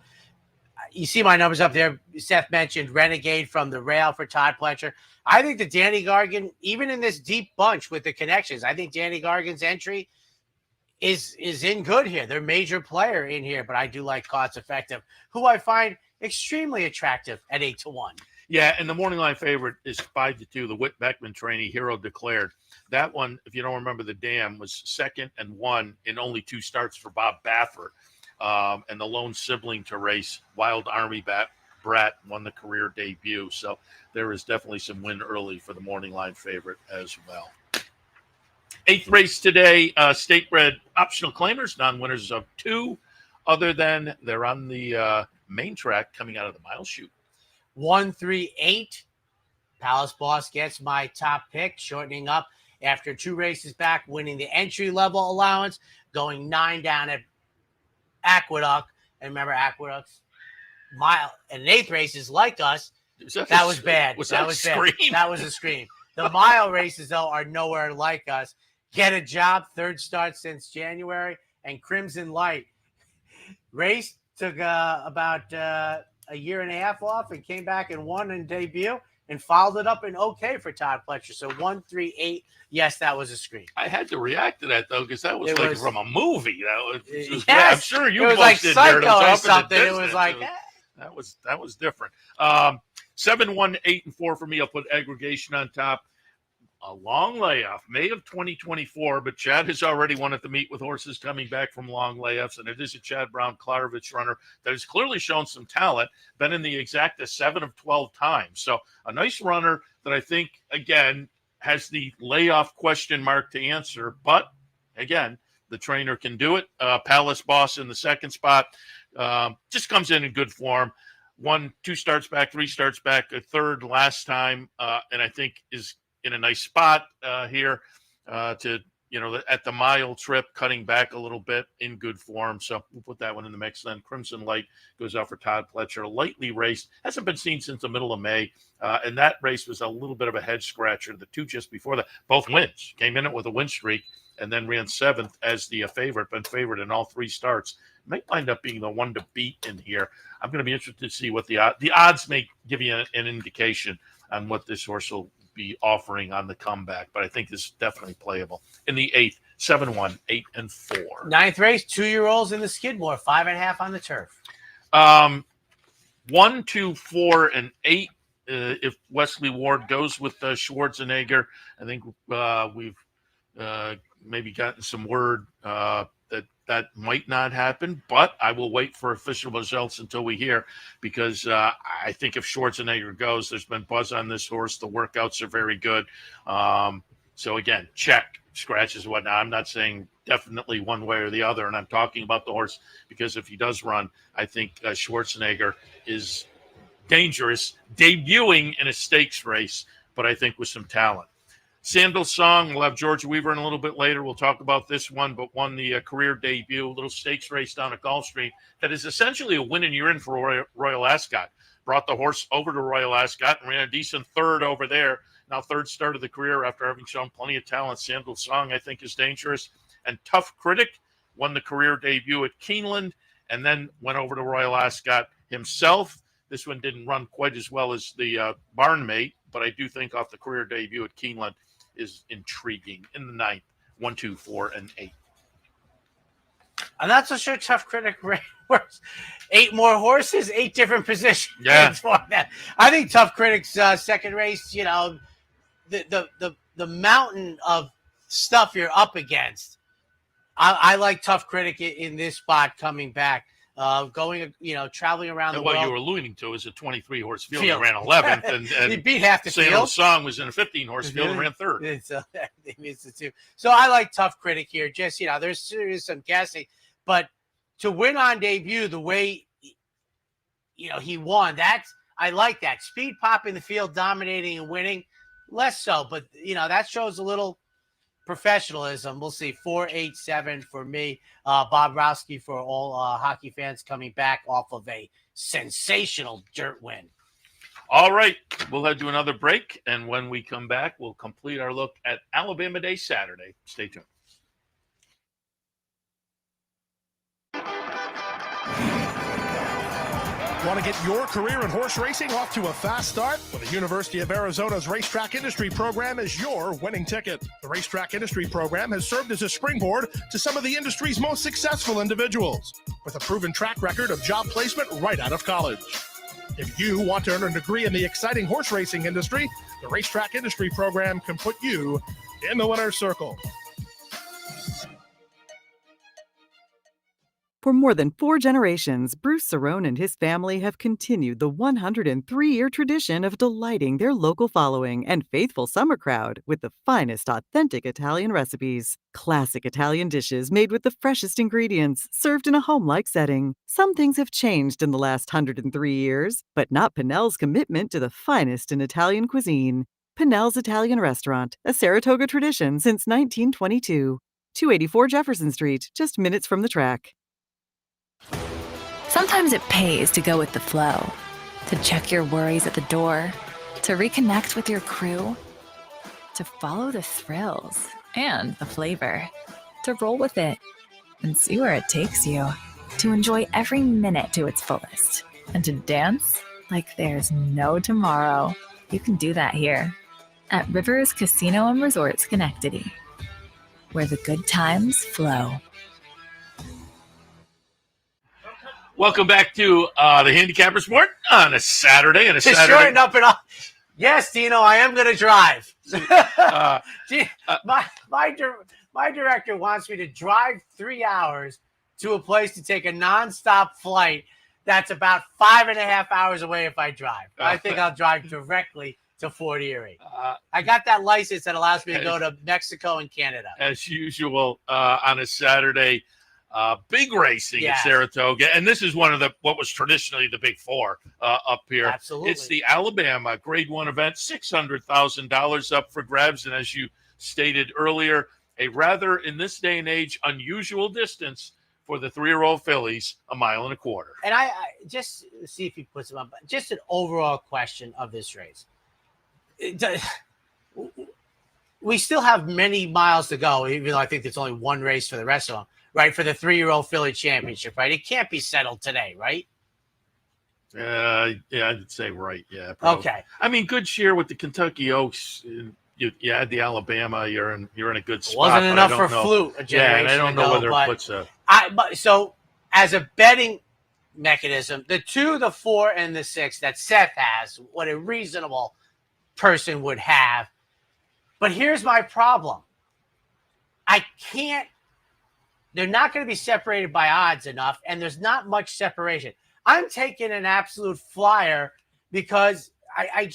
You see my numbers up there. Seth mentioned Renegade from the rail for Todd Pletcher. I think that Danny Gargan, even in this deep bunch with the connections, I think Danny Gargan's entry is in good here. They're a major player in here, but I do like cost effective, who I find extremely attractive at 8-1.
Yeah, and the morning line favorite is 5-2. The Whit Beckman trainee, Hero Declared. That one, if you don't remember the Dam, was second and one in only 2 starts for Bob Baffert. And the lone sibling to race, Wild Army Brat, won the career debut. So there is definitely some win early for the morning line favorite as well. 8th race today, state bred optional claimers, non-winners of 2, other than they're on the main track coming out of the mile chute.
1-3-8. Palace Boss gets my top pick, shortening up after 2 races back, winning the entry-level allowance, going 9 down at Aqueduct. And remember, Aqueduct's mile and 8th races like us. That was bad. That was bad. That was a scream. The mile races, though, are nowhere like us. Get a Job, 3rd start since January, and Crimson Light race took about a year and a half off and came back and won in debut and followed it up in okay for Todd Pletcher. So 1-3-8. Yes, that was a screen.
I had to react to that though, because that was like from a movie. That was
yes,
I'm sure you
it was like Psycho or something. It was like
that was different. 7, 1, 8, and 4 for me. I'll put aggregation on top. A long layoff, May of 2024, but Chad has already won at the meet with horses coming back from long layoffs, and it is a Chad Brown Klarovich runner that has clearly shown some talent, been in the exacta 7 of 12 times. So a nice runner that I think, again, has the layoff question mark to answer, but again, the trainer can do it. Palace Boss in the 2nd spot, just comes in good form. 1, 2 starts back, 3 starts back, a 3rd last time, and I think is in a nice spot here to, at the mile trip, cutting back a little bit in good form. So we'll put that one in the mix. Then Crimson Light goes out for Todd Pletcher, lightly raced, hasn't been seen since the middle of May. And that race was a little bit of a head scratcher. The 2 just before that, both wins, came in it with a win streak and then ran 7th as the favorite, been favored in all 3 starts. Might wind up being the one to beat in here. I'm going to be interested to see what the odds may give you an indication on what this horse will be offering on the comeback, but I think this is definitely playable. In the 8th, 7, 1, 8, and 4.
9th race, 2-year-olds in the Skidmore, 5.5 on the turf.
1, 2, 4, and 8. If Wesley Ward goes with Schwarzenegger, I think we've maybe gotten some word that might not happen, but I will wait for official results until we hear, because I think if Schwarzenegger goes, there's been buzz on this horse. The workouts are very good. So again, check, scratches, whatnot. I'm not saying definitely one way or the other, and I'm talking about the horse because if he does run, I think Schwarzenegger is dangerous, debuting in a stakes race, but I think with some talent. Sandal Song, we'll have Georgia Weaver in a little bit later. We'll talk about this one, but won the career debut, little stakes race down at Gulfstream that is essentially a win and you're in for Royal Ascot. Brought the horse over to Royal Ascot and ran a decent 3rd over there. Now 3rd start of the career after having shown plenty of talent. Sandal Song, I think, is dangerous. And Tough Critic won the career debut at Keeneland and then went over to Royal Ascot himself. This one didn't run quite as well as the barn mate, but I do think off the career debut at Keeneland is intriguing in the 9th. 1, 2, 4, and 8.
I'm not so sure Tough Critic works. 8 more horses, 8 different positions.
Yeah.
For that. I think Tough Critic's second race, the mountain of stuff you're up against. I like Tough Critic in this spot coming back. Going, traveling around the world.
What you were alluding to is a 23-horse field. He ran 11th, and
he beat half the field.
Song was in a 15-horse field and ran 3rd.
They missed it too. So I like Tough Critic here. Just there's some guessing, but to win on debut the way he won, I like that speed pop in the field, dominating and winning. Less so, but that shows a little professionalism. We'll see. 4, 8, 7 for me. Bob Rowski for all hockey fans coming back off of a sensational dirt win.
All right. We'll head to another break. And when we come back, we'll complete our look at Alabama Day Saturday. Stay tuned.
Want to get your career in horse racing off to a fast start? Well, the University of Arizona's Racetrack Industry Program is your winning ticket. The Racetrack Industry Program has served as a springboard to some of the industry's most successful individuals, with a proven track record of job placement right out of college. If you want to earn a degree in the exciting horse racing industry, the Racetrack Industry Program can put you in the winner's circle.
For more than 4 generations, Bruce Cerrone and his family have continued the 103-year tradition of delighting their local following and faithful summer crowd with the finest authentic Italian recipes. Classic Italian dishes made with the freshest ingredients, served in a home-like setting. Some things have changed in the last 103 years, but not Pinnell's commitment to the finest in Italian cuisine. Pinnell's Italian Restaurant, a Saratoga tradition since 1922. 284 Jefferson Street, just minutes from the track.
Sometimes it pays to go with the flow, to check your worries at the door, to reconnect with your crew, to follow the thrills and the flavor, to roll with it and see where it takes you, to enjoy every minute to its fullest, and to dance like there's no tomorrow. You can do that here at Rivers Casino and Resort Schenectady, where the good times flow.
Welcome back to the Handicappers Report on a Saturday.
Shorten up and off. Yes, Dino, I am going to drive. My director wants me to drive 3 hours to a place to take a nonstop flight that's about 5.5 hours away if I drive. I think I'll drive directly to Fort Erie. I got that license that allows me to go to Mexico and Canada.
As usual, on a Saturday, big racing at Saratoga, and this is one of what was traditionally the Big Four up here.
Absolutely,
it's the Alabama Grade 1 event, $600,000 up for grabs, and as you stated earlier, a rather in this day and age unusual distance for the 3-year-old fillies, 1.25 miles.
And I just see if he puts them up. Just an overall question of this race. We still have many miles to go, even though I think there's only one race for the rest of them. Right, for the 3-year-old filly championship, right? It can't be settled today, right?
Yeah, I'd say right. Yeah. Probably.
Okay.
I mean, good cheer with the Kentucky Oaks. You had the Alabama. You're in a good spot.
Wasn't enough for Flute a generation
and I don't know
ago,
whether it puts a.
So, as a betting mechanism, the 2, the 4, and the 6 that Seth has, what a reasonable person would have. But here's my problem. I can't. They're not going to be separated by odds enough, and there's not much separation. I'm taking an absolute flyer because I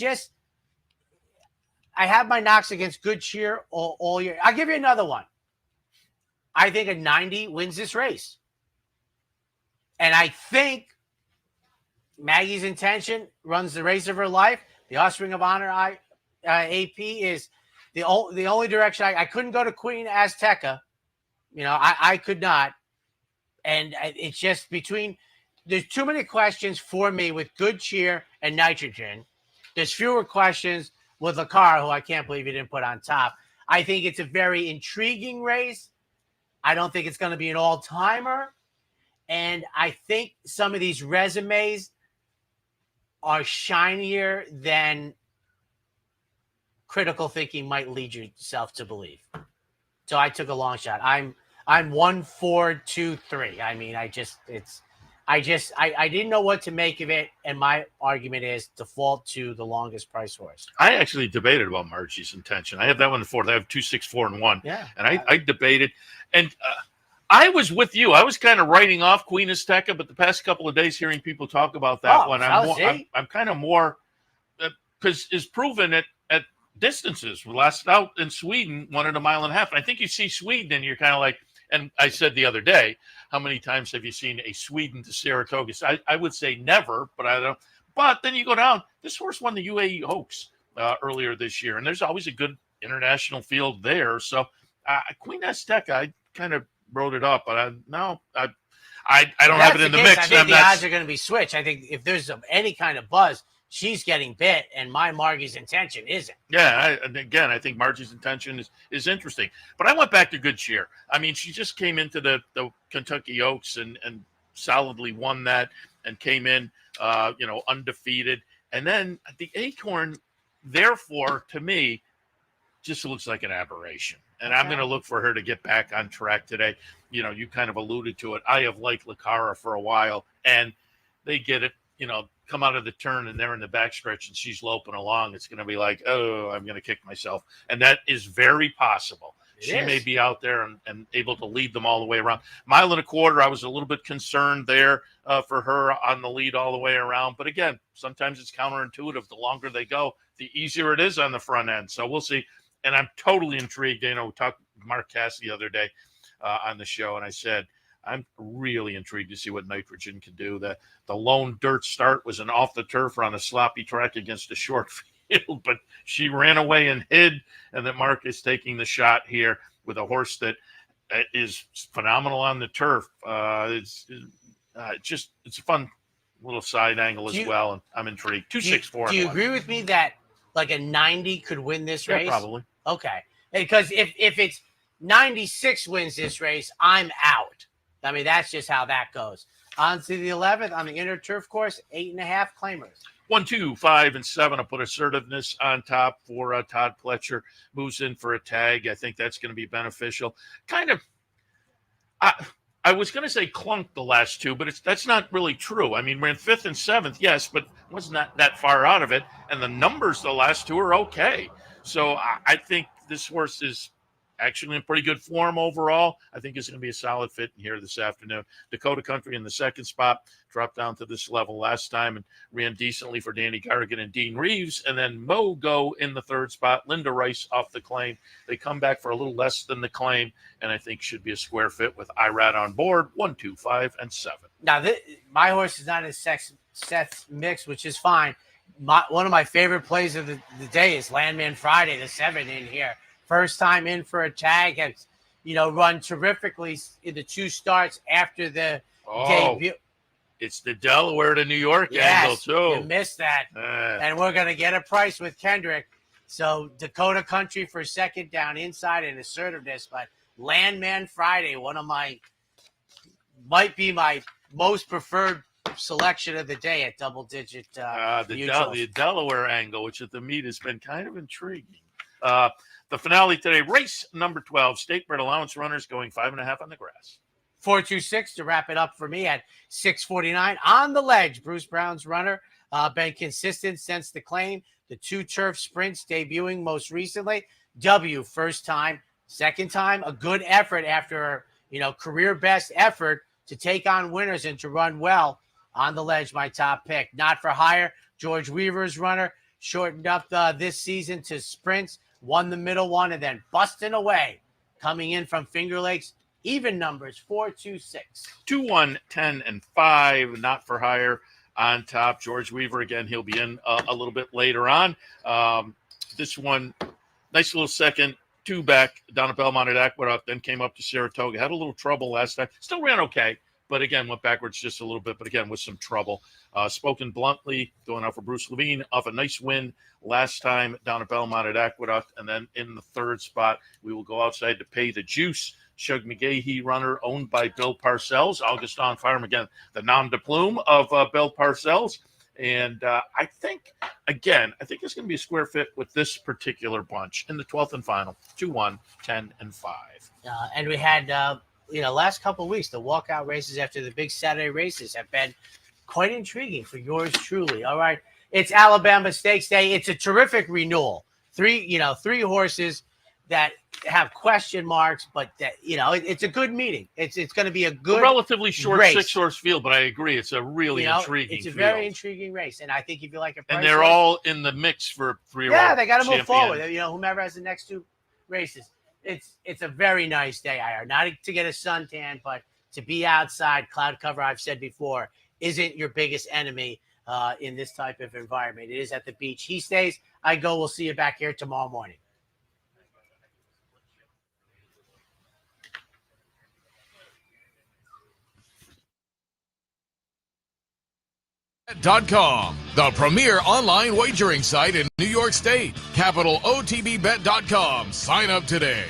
have my knocks against good cheer all year. I'll give you another one. I think a 90 wins this race. And I think Maggie's Intention runs the race of her life. The Offspring of Honor AP is the only direction. I couldn't go to Queen Azteca. I could not. And it's just there's too many questions for me with good cheer and nitrogen. There's fewer questions with Lacar, who I can't believe you didn't put on top. I think it's a very intriguing race. I don't think it's going to be an all-timer. And I think some of these resumes are shinier than critical thinking might lead yourself to believe. So I took a long shot. I'm 1-4-2-3. I mean, I didn't know what to make of it, and my argument is default to the longest price horse.
I actually debated about Margie's Intention. I have that one in fourth. I have 2, 6, 4, and 1.
Yeah,
and I debated, and I was with you. I was kind of writing off Queen Azteca, but the past couple of days, hearing people talk about that one, I'm kind of more because it's proven at distances. Last out in Sweden, 1.5 miles, and I think you see Sweden, and you're kind of like. And I said the other day, how many times have you seen a Sweden to Saratoga? So I would say never, but I don't. But then you go down. This horse won the UAE Oaks earlier this year, and there's always a good international field there. So Queen Azteca, I kind of wrote it up, but I don't have it in the mix.
I think the odds are going to be switched. I think if there's any kind of buzz, she's getting bit, and my Margie's Intention isn't.
Yeah, I think Margie's Intention is interesting. But I went back to Good Cheer. I mean, she just came into the Kentucky Oaks and solidly won that and came in, undefeated. And then the Acorn, therefore, to me, just looks like an aberration. And I'm going to look for her to get back on track today. You kind of alluded to it. I have liked Licara for a while, and they get it, come out of the turn and they're in the backstretch and she's loping along. It's going to be like, oh, I'm going to kick myself. And that is very possible. She may be out there and able to lead them all the way around. 1.25 miles, I was a little bit concerned there for her on the lead all the way around. But again, sometimes it's counterintuitive. The longer they go, the easier it is on the front end. So we'll see. And I'm totally intrigued. We talked to Mark Cass the other day on the show, and I said, I'm really intrigued to see what Nitrogen can do. The lone dirt start was an off the turf on a sloppy track against a short field, but she ran away and hid. And that Mark is taking the shot here with a horse that is phenomenal on the turf. It's a fun little side angle as well, and I'm intrigued. 2, 6, 4.
Do you agree with me that like a 90 could win this race?
Yeah, probably.
Okay, because if it's 96 wins this race, I'm out. I mean, that's just how that goes. On to the 11th on the inner turf course, 8.5 claimers.
1, 2, 5, and 7. I'll put assertiveness on top for Todd Pletcher. Moves in for a tag. I think that's going to be beneficial. Kind of, I was going to say clunk the last two, but that's not really true. I mean, we're in 5th and 7th, yes, but wasn't that far out of it. And the numbers the last two are okay. So I think this horse is actually in pretty good form overall. I think it's going to be a solid fit in here this afternoon. Dakota Country in the second spot, dropped down to this level last time and ran decently for Danny Garrigan and Dean Reeves. And then Mogo in the third spot, Linda Rice off the claim. They come back for a little less than the claim, and I think should be a square fit with Irad on board, 1, 2, 5, and 7.
Now, my horse is not in Seth's mix, which is fine. One of my favorite plays of the day is Landman Friday, the 7 in here. First time in for a tag, has run terrifically in the 2 starts after the debut.
It's the Delaware to New York angle too.
You missed that, and we're gonna get a price with Kendrick. So Dakota Country for second down inside and assertiveness, but Landman Friday, might be my most preferred selection of the day at double digit.
The Delaware angle, which at the meet has been kind of intriguing. The finale today, race number 12, state bred allowance runners going 5.5 on the grass.
426 to wrap it up for me at 649 on the ledge. Bruce Brown's runner, been consistent since the claim. The 2 turf sprints debuting most recently. W first time, second time, a good effort after career best effort to take on winners and to run well on the ledge. My top pick, not for hire. George Weaver's runner shortened up this season to sprints. Won the middle one and then busting away. Coming in from Finger Lakes, even numbers, 4, 2, 6.
2, 1, 10, and 5, not for hire on top. George Weaver, again, he'll be in a little bit later on. This one, nice little second, 2 back down at Belmont at Aqueduct, then came up to Saratoga. Had a little trouble last time. Still ran okay, but again, went backwards just a little bit, but again, with some trouble. Spoken bluntly, going out for Bruce Levine off a nice win last time down at Belmont at Aqueduct. And then in the third spot, we will go outside to Pay the Juice. Shug McGahee runner owned by Bill Parcells. Augustin Farm, again, the nom de plume of Bill Parcells. And I think it's going to be a square fit with this particular bunch in the 12th and final, 2-1, 10 and 5.
And we had, last couple of weeks, the walkout races after the big Saturday races have been quite intriguing for yours truly. All right. It's Alabama Stakes Day. It's a terrific renewal. Three horses that have question marks, but that, it's a good meeting. It's going to be a
relatively short
race.
6-horse field, but I agree it's a really intriguing.
It's a
field.
very intriguing race, and I think if you like
and they're all in the mix for 3-year-old.
Yeah, they got to move forward. Whomever has the next 2 races. It's a very nice day, IR. Not to get a suntan, but to be outside, cloud cover. I've said before, isn't your biggest enemy in this type of environment. It is at the beach. He stays. I go. We'll see you back here tomorrow morning.
Bet.com, the premier online wagering site in New York State. CapitalOTBBet.com. Sign up today.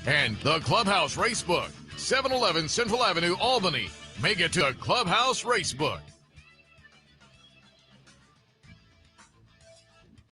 And the Clubhouse Racebook, 711 Central Avenue, Albany. Make it to the Clubhouse Racebook.